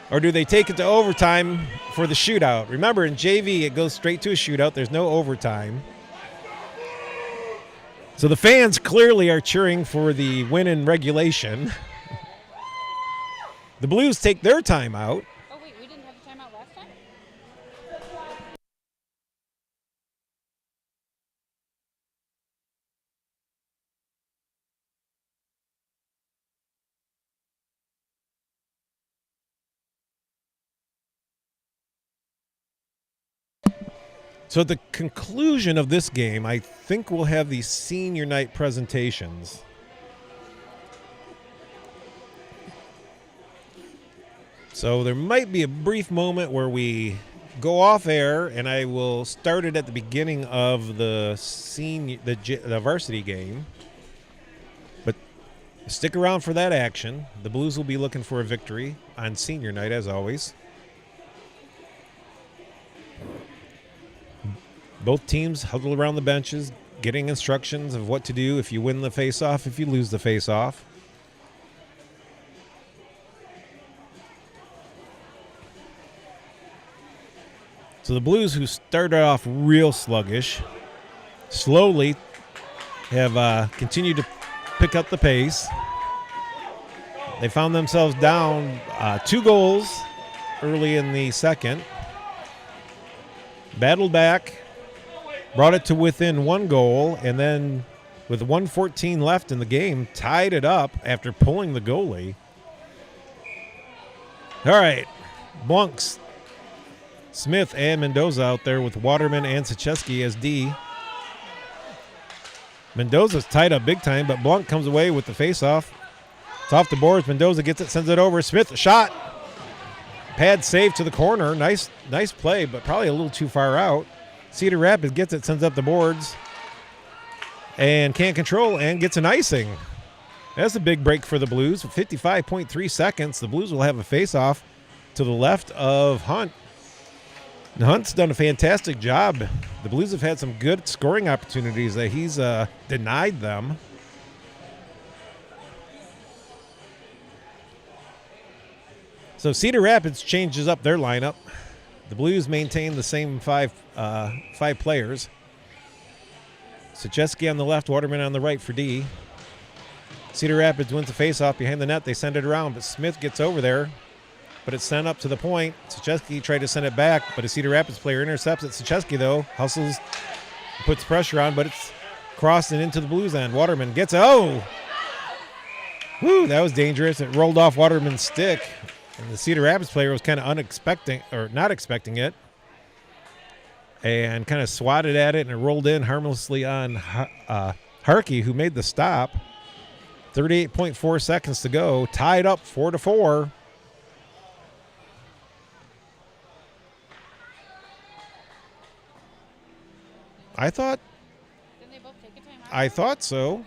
or do they take it to overtime for the shootout? Remember, in JV, it goes straight to a shootout. There's no overtime. So the fans clearly are cheering for the win in regulation. The Blues take their timeout. Oh, wait, we didn't have a timeout last time? So at the conclusion of this game, I think we'll have the senior night presentations. So there might be a brief moment where we go off air, and I will start it at the beginning of the varsity game. But stick around for that action. The Blues will be looking for a victory on senior night, as always. Both teams huddle around the benches, getting instructions of what to do if you win the face-off, if you lose the face-off. So the Blues, who started off real sluggish, slowly have continued to pick up the pace. They found themselves down 2 goals early in the second. Battled back. Brought it to within 1 goal, and then with 1:14 left in the game, tied it up after pulling the goalie. All right, Blancs, Smith, and Mendoza out there with Waterman and Sachesky as D. Mendoza's tied up big time, but Blanc comes away with the faceoff. It's off the boards. Mendoza gets it, sends it over. Smith, a shot. Pad save to the corner. Nice play, but probably a little too far out. Cedar Rapids gets it, sends up the boards, and can't control and gets an icing. That's a big break for the Blues. 55.3 seconds. The Blues will have a face-off to the left of Hunt. And Hunt's done a fantastic job. The Blues have had some good scoring opportunities that he's denied them. So Cedar Rapids changes up their lineup. The Blues maintain the same five players. Sacheski on the left, Waterman on the right for D. Cedar Rapids wins the faceoff behind the net. They send it around, but Smith gets over there. But it's sent up to the point. Sacheski tried to send it back, but a Cedar Rapids player intercepts it. Sacheski, though, hustles, puts pressure on, but it's crossing into the Blues end. Waterman gets it. Oh! Woo, that was dangerous. It rolled off Waterman's stick. And the Cedar Rapids player was kind of not expecting it. And kind of swatted at it, and it rolled in harmlessly on Harkey, who made the stop. 38.4 seconds to go. Tied up 4-4. I thought Didn't they both take a timeout? I thought so.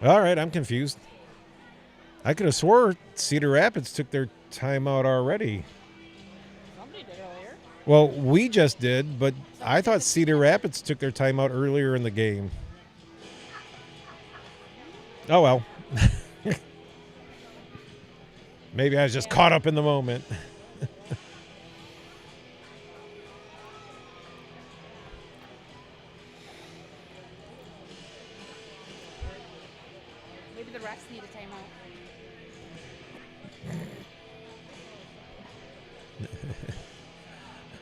All right, I'm confused. I could have swore Cedar Rapids took their timeout already. Somebody did earlier. Well, we just did, but I thought Cedar Rapids took their timeout earlier in the game. Oh, well. Maybe I was just caught up in the moment. Maybe the refs need a timeout.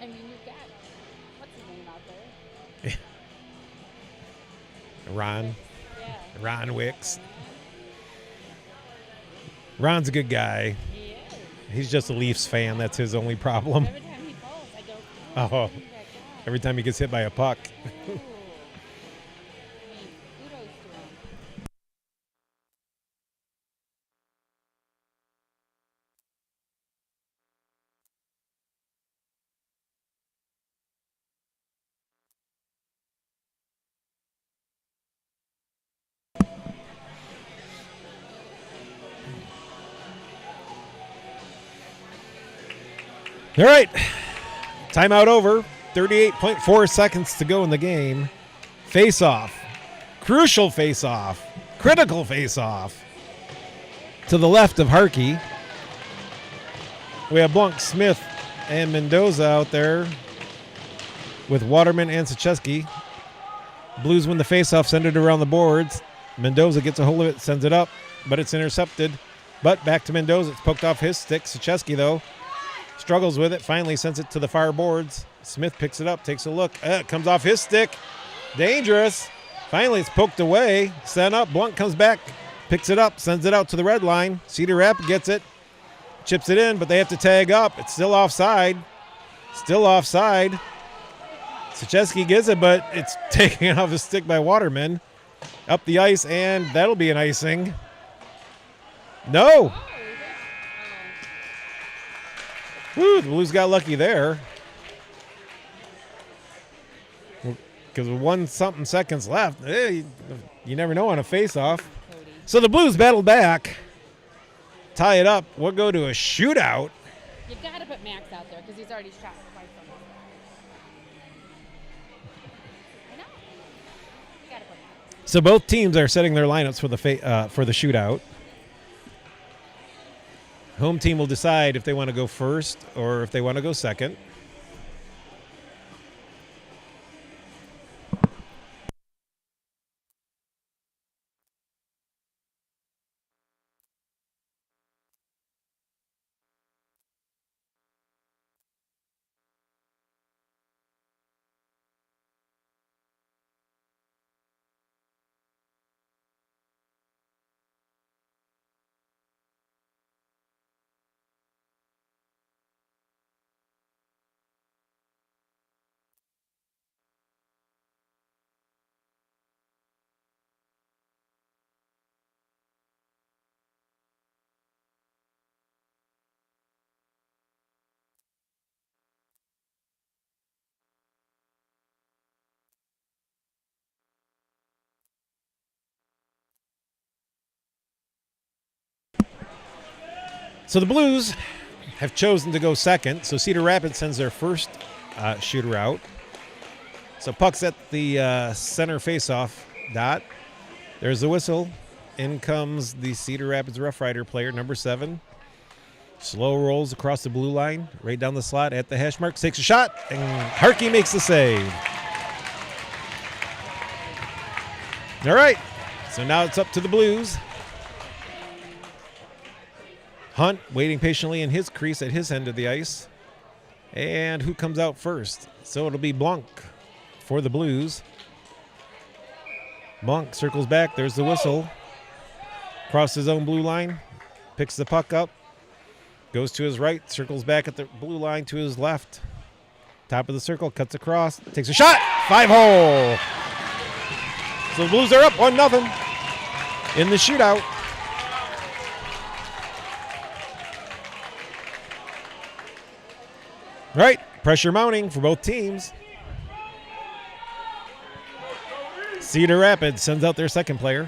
I mean, you've got, what's his name out there? Ron Wicks. Yeah. Ron's a good guy. He is. He's just a Leafs fan. That's his only problem. Every time he falls, I go, Oh, that guy. every time he gets hit by a puck. Ooh. I mean, kudos to him. All right. Timeout over. 38.4 seconds to go in the game. Face-off. Crucial face-off. Critical face-off. To the left of Harkey. We have Blanc, Smith, and Mendoza out there with Waterman and Sacheski. Blues win the face-off, send it around the boards. Mendoza gets a hold of it, sends it up, but it's intercepted. But back to Mendoza. It's poked off his stick. Sacheski, though, struggles with it, finally sends it to the far boards. Smith picks it up, takes a look. It comes off his stick. Dangerous. Finally, it's poked away. Sent up. Blunt comes back, picks it up, sends it out to the red line. Cedar Rapids gets it, chips it in, but they have to tag up. It's still offside. Still offside. Sacheski gets it, but it's taken off his stick by Waterman. Up the ice, and that'll be an icing. No. Woo, the Blues got lucky there. Because with 1-something seconds left, you never know on a face-off. So the Blues battled back, tie it up. We'll go to a shootout. You've got to put Max out there because he's already shot twice from him. I know. You got to put Max. So both teams are setting their lineups for the shootout. Home team will decide if they want to go first or if they want to go second. So the Blues have chosen to go second. So Cedar Rapids sends their first shooter out. So puck's at the center face-off dot. There's the whistle. In comes the Cedar Rapids Rough Rider player, number 7. Slow rolls across the blue line, right down the slot at the hash mark, takes a shot, and Harkey makes the save. All right, so now it's up to the Blues. Hunt waiting patiently in his crease at his end of the ice. And who comes out first? So it'll be Blanc for the Blues. Blanc circles back, there's the whistle. Across his own blue line, picks the puck up. Goes to his right, circles back at the blue line to his left. Top of the circle, cuts across, takes a shot, 5-hole. So the Blues are up 1-0 in the shootout. Right, pressure mounting for both teams. Cedar Rapids sends out their second player.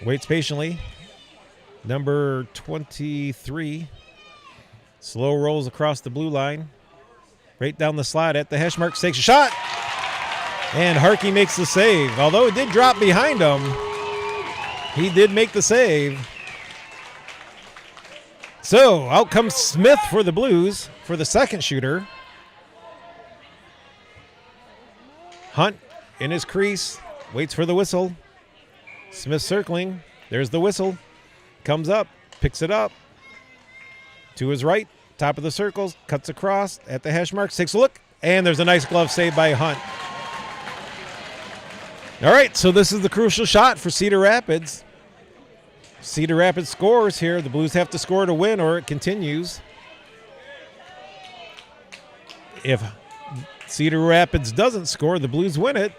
Waits patiently. Number 23. Slow rolls across the blue line. Right down the slot at the hash mark. Takes a shot. And Harkey makes the save. Although it did drop behind him, he did make the save. So out comes Smith for the Blues for the second shooter. Hunt in his crease. Waits for the whistle. Smith circling. There's the whistle. Comes up, picks it up. To his right, top of the circles, cuts across at the hash marks, takes a look, and there's a nice glove save by Hunt. All right, so this is the crucial shot for Cedar Rapids. Cedar Rapids scores here. The Blues have to score to win or it continues. If Cedar Rapids doesn't score, the Blues win it.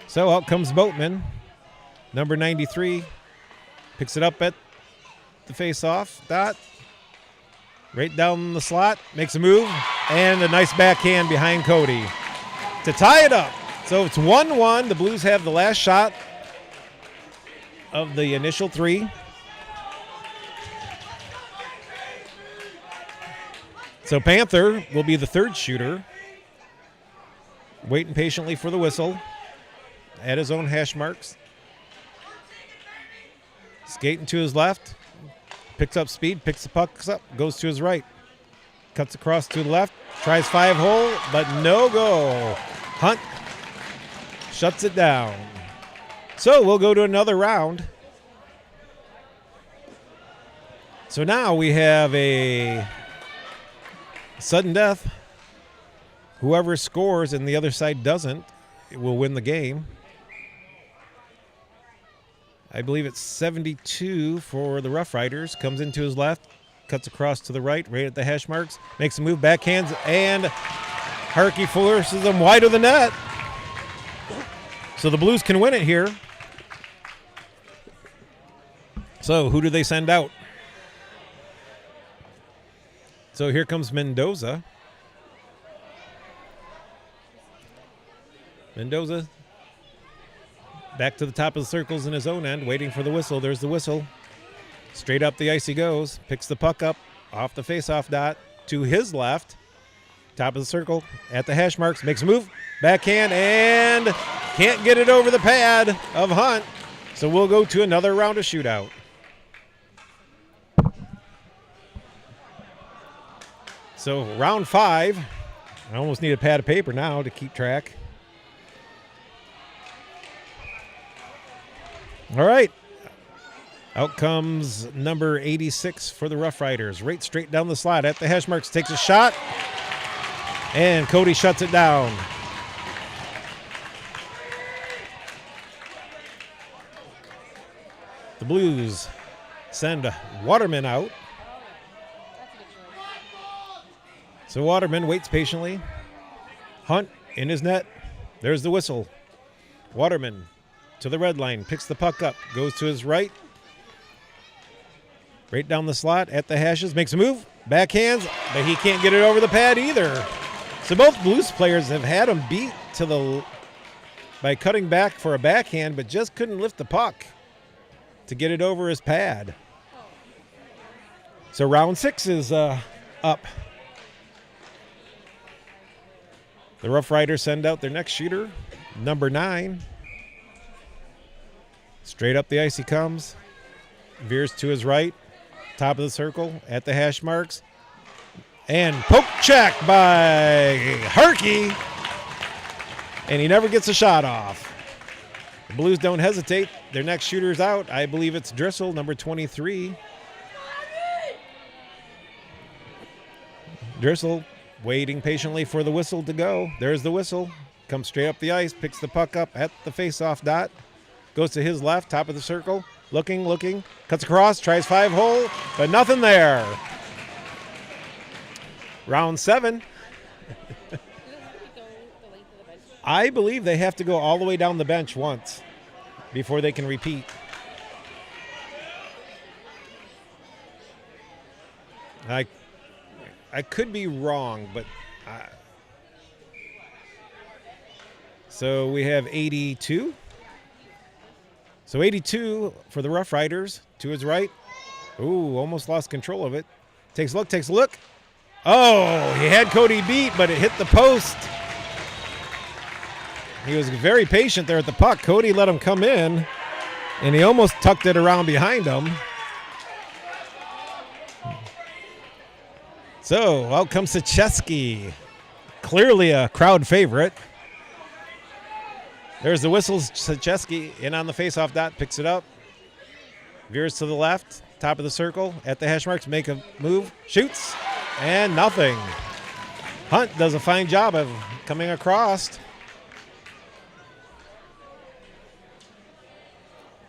So out comes Boatman, number 93. Picks it up at the face-off dot. Right down the slot. Makes a move. And a nice backhand behind Cody to tie it up. So it's 1-1. The Blues have the last shot of the initial 3. So Panther will be the third shooter. Waiting patiently for the whistle at his own hash marks. Skating to his left, picks up speed, picks the pucks up, goes to his right. Cuts across to the left, tries 5-hole, but no go. Hunt shuts it down. So we'll go to another round. So now we have a sudden death. Whoever scores and the other side doesn't will win the game. I believe it's 72 for the Rough Riders. Comes into his left, cuts across to the right at the hash marks, makes a move, backhands, and Harkey forces him wide of the net. So the Blues can win it here. So who do they send out? So here comes Mendoza. Mendoza back to the top of the circles in his own end, waiting for the whistle. There's the whistle. Straight up the ice he goes. Picks the puck up off the face-off dot to his left. Top of the circle at the hash marks. Makes a move. Backhand and can't get it over the pad of Hunt. So we'll go to another round of shootout. So round 5. I almost need a pad of paper now to keep track. All right. Out comes number 86 for the Rough Riders. Right straight down the slot at the hash marks. Takes a shot. And Cody shuts it down. The Blues send Waterman out. So Waterman waits patiently. Hunt in his net. There's the whistle. Waterman to the red line, picks the puck up, goes to his right. Right down the slot at the hashes, makes a move, backhands, but he can't get it over the pad either. So both Blues players have had him beat by cutting back for a backhand, but just couldn't lift the puck to get it over his pad. So round 6 is up. The Rough Riders send out their next shooter, number 9. Straight up the ice he comes. Veers to his right. Top of the circle at the hash marks. And poke check by Harkey. And he never gets a shot off. The Blues don't hesitate. Their next shooter's out. I believe it's Drissel, number 23. Drissel waiting patiently for the whistle to go. There's the whistle. Comes straight up the ice, picks the puck up at the face-off dot. Goes to his left, top of the circle. Looking. Cuts across, tries 5-hole, but nothing there. Round 7. I believe they have to go all the way down the bench once before they can repeat. I could be wrong, but so we have 82. So 82 for the Rough Riders to his right. Ooh, almost lost control of it. Takes a look. Oh, he had Cody beat, but it hit the post. He was very patient there at the puck. Cody let him come in, and he almost tucked it around behind him. So out comes Sachesky. Clearly a crowd favorite. There's the whistle. Sachesky in on the faceoff dot, picks it up. Veers to the left, top of the circle, at the hash marks, make a move, shoots, and nothing. Hunt does a fine job of coming across.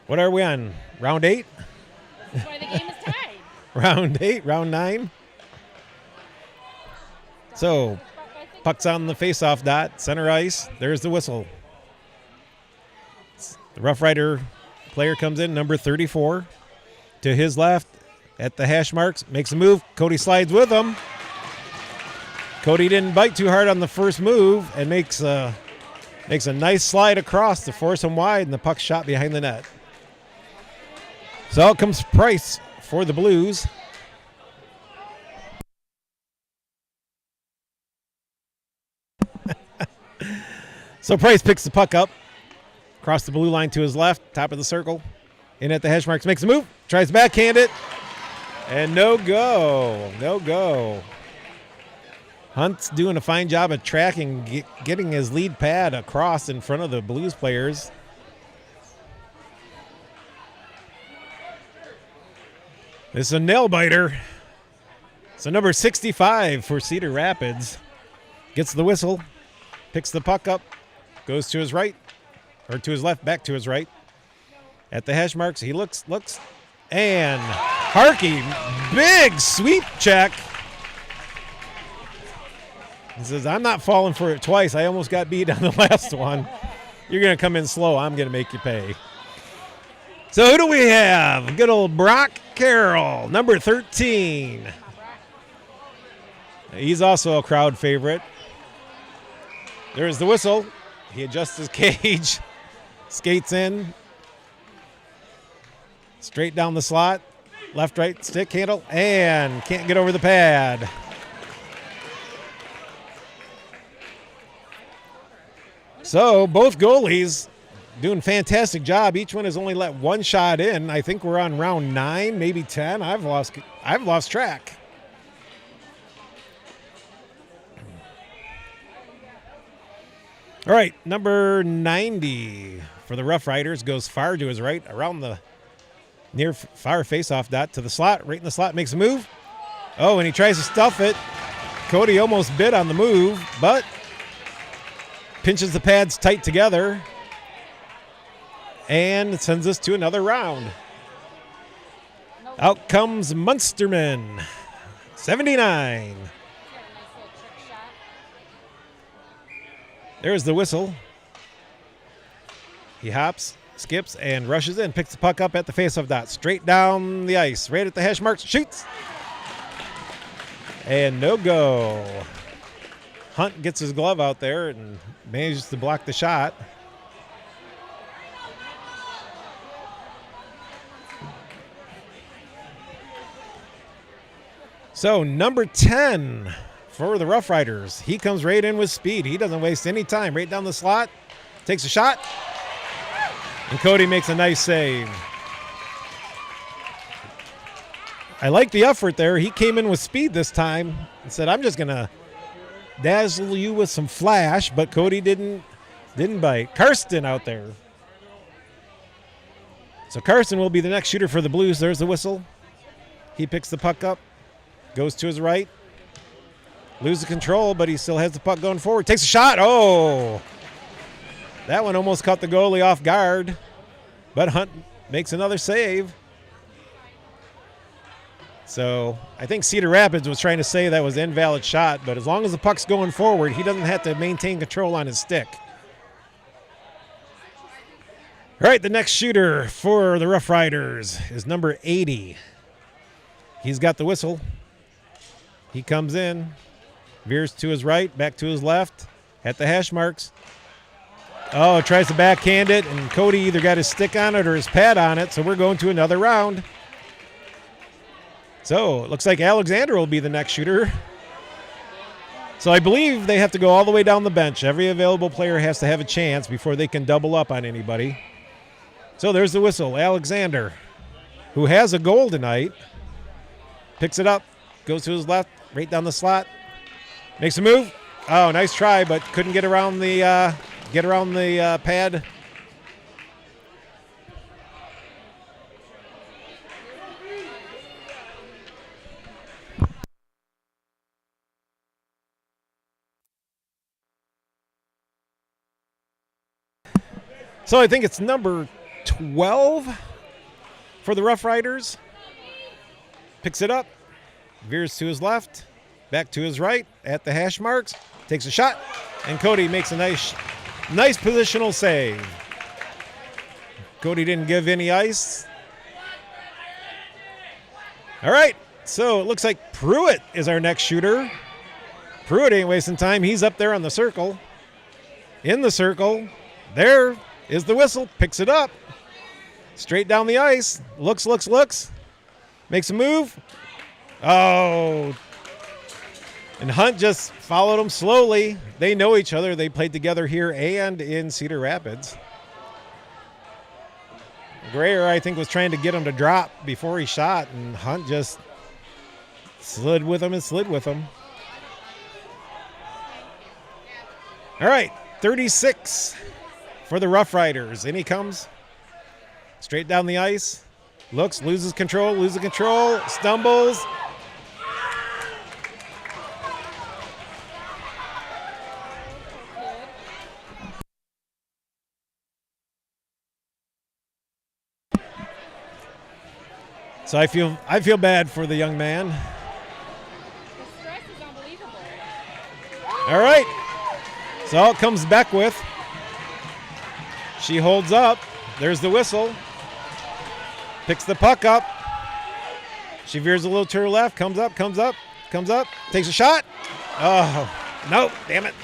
What are we on? Round 8? That's why the game is tied. Round 8, round 9. So, puck's on the faceoff dot, center ice. There's the whistle. The Rough Rider player comes in, number 34. To his left, at the hash marks, makes a move. Cody slides with him. Cody didn't bite too hard on the first move and makes a nice slide across to force him wide, and the puck shot behind the net. So out comes Price for the Blues. So Price picks the puck up, across the blue line to his left, top of the circle, in at the hash marks, makes a move, tries backhand it, and no go. Hunt's doing a fine job of tracking, getting his lead pad across in front of the Blues players. This is a nail biter. So number 65 for Cedar Rapids gets the whistle, picks the puck up, goes to his right, or to his left, back to his right. At the hash marks, he looks, and Harkey, big sweep check. He says, I'm not falling for it twice. I almost got beat on the last one. You're going to come in slow. I'm going to make you pay. So who do we have? Good old Brock Carroll, number 13. He's also a crowd favorite. There's the whistle. He adjusts his cage, skates in, straight down the slot, left, right, stick handle, and can't get over the pad. So both goalies doing a fantastic job. Each one has only let one shot in. I think we're on round 9, maybe 10. I've lost track. All right, number 90 for the Rough Riders goes far to his right, around the near far face-off dot to the slot. Right in the slot, makes a move. Oh, and he tries to stuff it. Cody almost bit on the move, but pinches the pads tight together and sends us to another round. Out comes Munsterman, 79. There's the whistle. He hops, skips, and rushes in. Picks the puck up at the faceoff dot. Straight down the ice. Right at the hash marks. Shoots. And no go. Hunt gets his glove out there and manages to block the shot. So number 10 for the Rough Riders. He comes right in with speed. He doesn't waste any time. Right down the slot. Takes a shot. And Cody makes a nice save. I like the effort there. He came in with speed this time and said, I'm just going to dazzle you with some flash, but Cody didn't bite. Karsten out there. So Carson will be the next shooter for the Blues. There's the whistle. He picks the puck up, goes to his right, loses control, but he still has the puck going forward. Takes a shot. Oh! That one almost caught the goalie off guard, but Hunt makes another save. So I think Cedar Rapids was trying to say that was an invalid shot, but as long as the puck's going forward, he doesn't have to maintain control on his stick. All right, the next shooter for the Rough Riders is number 80. He's got the whistle. He comes in, veers to his right, back to his left, at the hash marks. Oh, tries to backhand it, and Cody either got his stick on it or his pad on it, so we're going to another round. So it looks like Alexander will be the next shooter. So I believe they have to go all the way down the bench. Every available player has to have a chance before they can double up on anybody. So there's the whistle. Alexander, who has a goal tonight, picks it up, goes to his left, right down the slot, makes a move. Oh, nice try, but couldn't get around the pad. So I think it's number 12 for the Rough Riders. Picks it up, veers to his left, back to his right at the hash marks, takes a shot, and Cody makes a nice positional save. Cody didn't give any ice. All right, so it looks like Pruitt is our next shooter. Pruitt ain't wasting time. He's up there on the circle. In the circle, there is the whistle, picks it up, straight down the ice, looks, makes a move. Oh, and Hunt just followed him slowly. They know each other. They played together here and in Cedar Rapids. Grayer, I think, was trying to get him to drop before he shot, and Hunt just slid with him. All right, 36 for the Rough Riders. In he comes, straight down the ice, looks, loses control, stumbles. So I feel bad for the young man. The stress is unbelievable. All right, so out comes Beckwith. She holds up. There's the whistle. Picks the puck up. She veers a little to her left. Comes up. Takes a shot. Oh, nope. Damn it.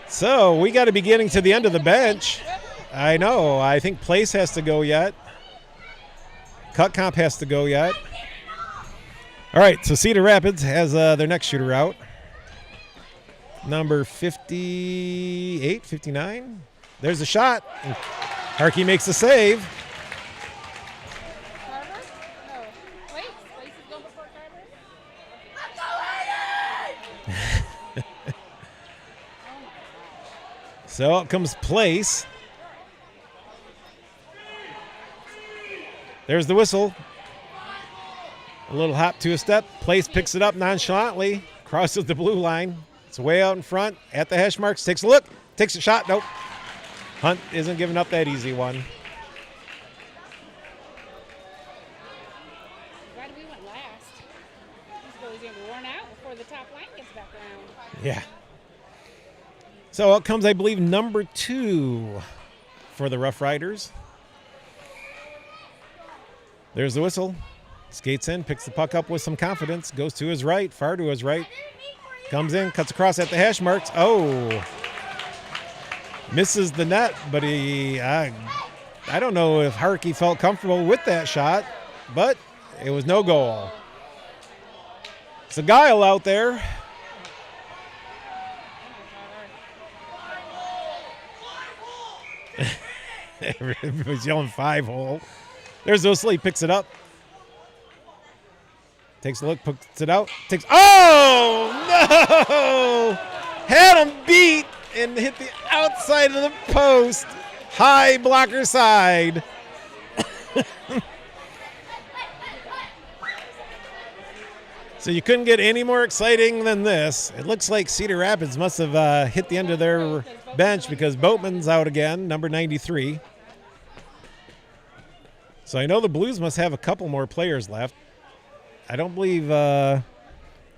So we got to be getting to the end of the bench. I know. I think Place has to go yet. Cut Comp has to go yet. All right, so Cedar Rapids has their next shooter out. Number 58, 59. There's a shot. Harkey makes the save. Carver? No. Place is going before Carver? So out comes Place. There's the whistle. A little hop to a step. Place picks it up nonchalantly, crosses the blue line. It's way out in front at the hash marks. Takes a look, takes a shot. Nope. Hunt isn't giving up that easy one. Glad we went last. These goalies are going to be worn out before the top line gets back around. Yeah. So out comes, I believe, number 2 for the Rough Riders. There's the whistle. Skates in, picks the puck up with some confidence, goes to his right, far to his right. Comes in, cuts across at the hash marks. Oh. Misses the net, but I don't know if Harkey felt comfortable with that shot, but it was no goal. It's a guile out there. Everybody's yelling 5-hole. There's Osley, picks it up. Takes a look, puts it out. Oh, no! Had him beat and hit the outside of the post. High blocker side. So you couldn't get any more exciting than this. It looks like Cedar Rapids must have hit the end of their bench because Boatman's out again, number 93. So I know the Blues must have a couple more players left. I don't believe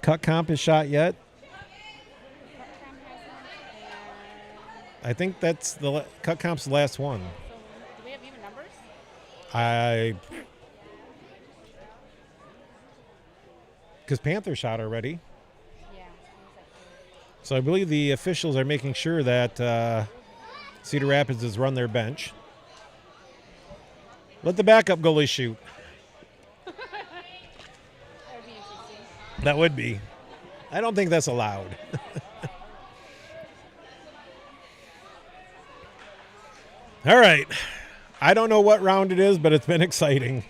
Cut Comp is shot yet. I think that's Cut Comp's the last one. So, do we have even numbers? Because Panther shot already. Yeah. So I believe the officials are making sure that Cedar Rapids has run their bench. Let the backup goalie shoot. That would be interesting. That would be. I don't think that's allowed. All right. I don't know what round it is, but it's been exciting.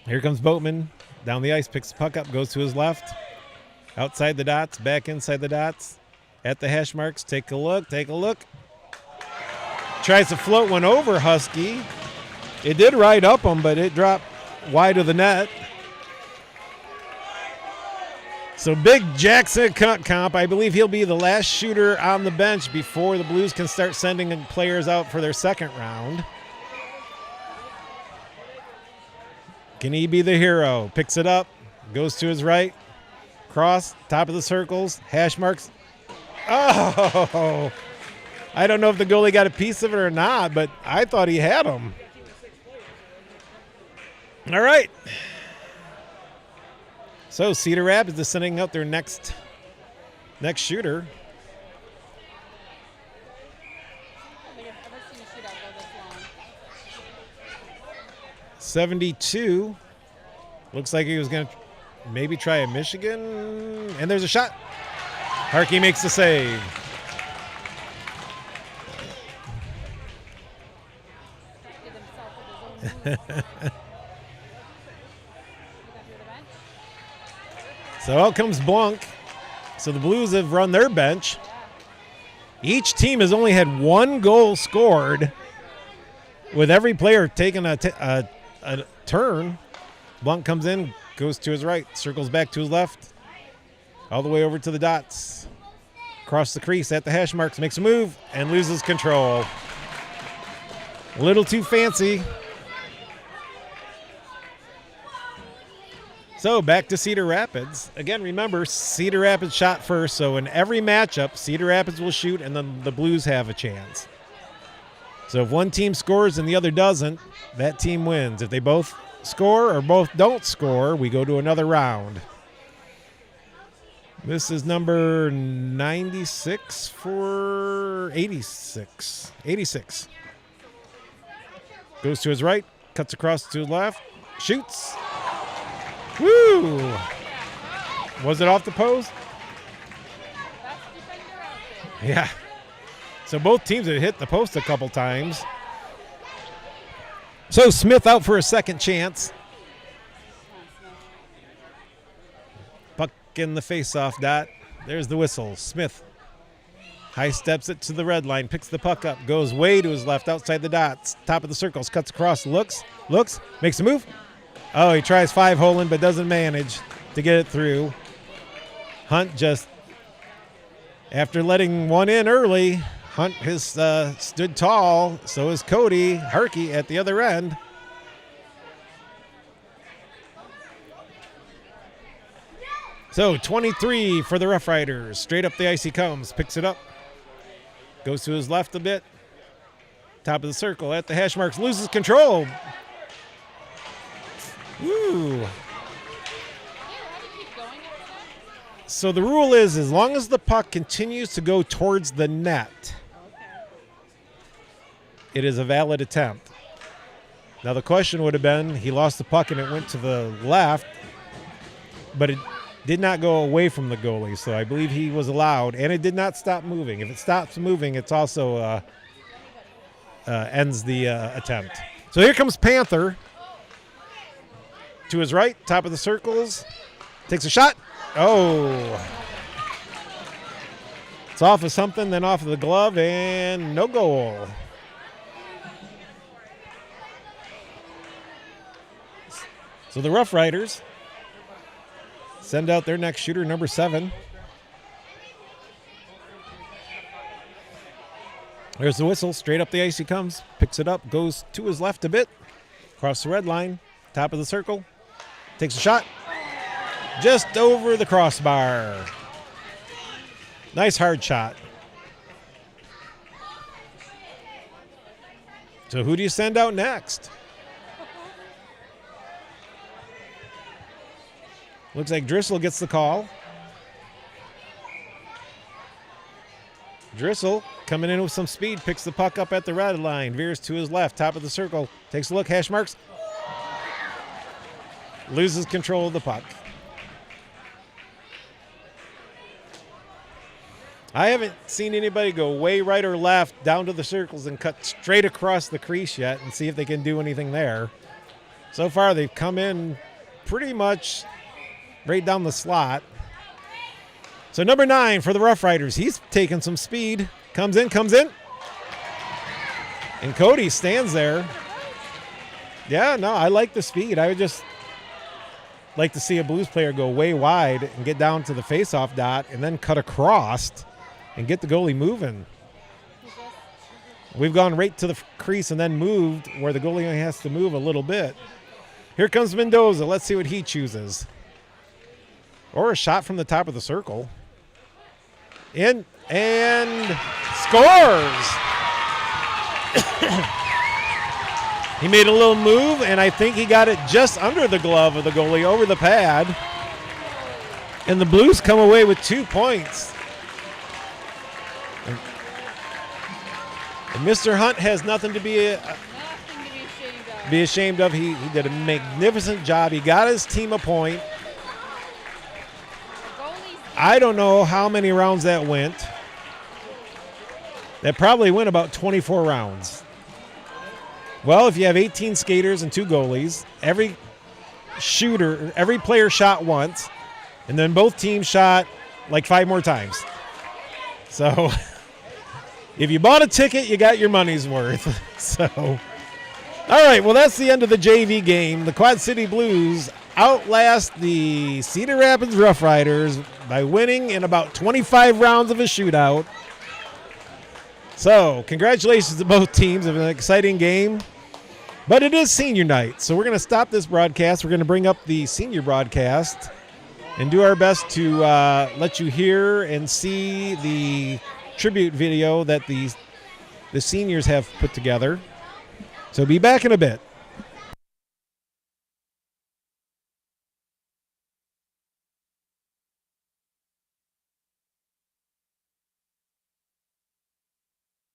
Here comes Boatman. Down the ice, picks the puck up, goes to his left. Outside the dots, back inside the dots. At the hash marks, take a look. Tries to float one over Husky. It did ride up him, but it dropped wide of the net. So big Jackson Comp, I believe he'll be the last shooter on the bench before the Blues can start sending players out for their second round. Can he be the hero? Picks it up, goes to his right, cross, top of the circles, hash marks. Oh, I don't know if the goalie got a piece of it or not, but I thought he had him. All right. So Cedar Rapids is sending out their next shooter. I don't think I've ever seen a shootout go this long. 72. Looks like he was going to maybe try a Michigan. And there's a shot. Harkey makes the save. Did himself with his own moves. So out comes Blanc. So the Blues have run their bench. Each team has only had one goal scored, with every player taking a turn. Blanc comes in, goes to his right, circles back to his left, all the way over to the dots. Across the crease at the hash marks, makes a move, and loses control. A little too fancy. So back to Cedar Rapids. Again, remember, Cedar Rapids shot first, so in every matchup, Cedar Rapids will shoot, and then the Blues have a chance. So if one team scores and the other doesn't, that team wins. If they both score or both don't score, we go to another round. This is number 96 for 86. 86. Goes to his right, cuts across to his left, shoots. Woo! Was it off the post? Yeah. So both teams have hit the post a couple times. So Smith out for a second chance. Puck in the face-off dot. There's the whistle. Smith high steps it to the red line, picks the puck up, goes way to his left outside the dots, top of the circles, cuts across, looks, makes a move. Oh, he tries 5-holing but doesn't manage to get it through. Hunt just, after letting one in early, Hunt has stood tall. So is Cody Harkey at the other end. So 23 for the Rough Riders. Straight up the ice he comes, picks it up, goes to his left a bit. Top of the circle at the hash marks, loses control. Woo. So the rule is, as long as the puck continues to go towards the net, it is a valid attempt. Now the question would have been, he lost the puck and it went to the left, but it did not go away from the goalie, so I believe he was allowed, and it did not stop moving. If it stops moving, it's also ends the attempt. So here comes Panther. To his right, top of the circles. Takes a shot. Oh. It's off of something, then off of the glove, and no goal. So the Rough Riders send out their next shooter, number 7. There's the whistle. Straight up the ice he comes. Picks it up. Goes to his left a bit. Across the red line. Top of the circle. Takes a shot. Just over the crossbar. Nice hard shot. So who do you send out next? Looks like Driscoll gets the call. Driscoll coming in with some speed, picks the puck up at the red line, veers to his left, top of the circle, takes a look, hash marks, loses control of the puck. I haven't seen anybody go way right or left down to the circles and cut straight across the crease yet and see if they can do anything there. So far, they've come in pretty much right down the slot. So number 9 for the Rough Riders. He's taking some speed. Comes in. And Cody stands there. Yeah, no, I like the speed. I would just like to see a Blues player go way wide and get down to the faceoff dot and then cut across and get the goalie moving. We've gone right to the crease and then moved where the goalie only has to move a little bit. Here comes Mendoza. Let's see what he chooses. Or a shot from the top of the circle. In and scores. He made a little move, and I think he got it just under the glove of the goalie, over the pad. And the Blues come away with 2 points. And Mr. Hunt has nothing to be ashamed of. He did a magnificent job. He got his team a point. I don't know how many rounds that went. That probably went about 24 rounds. Well, if you have 18 skaters and 2 goalies, every player shot once, and then both teams shot like 5 more times. So if you bought a ticket, you got your money's worth. So, all right, well, that's the end of the JV game. The Quad City Blues outlast the Cedar Rapids Rough Riders by winning in about 25 rounds of a shootout. So, congratulations to both teams. It was an exciting game. But it is senior night, so we're going to stop this broadcast. We're going to bring up the senior broadcast and do our best to let you hear and see the tribute video that the seniors have put together. So be back in a bit.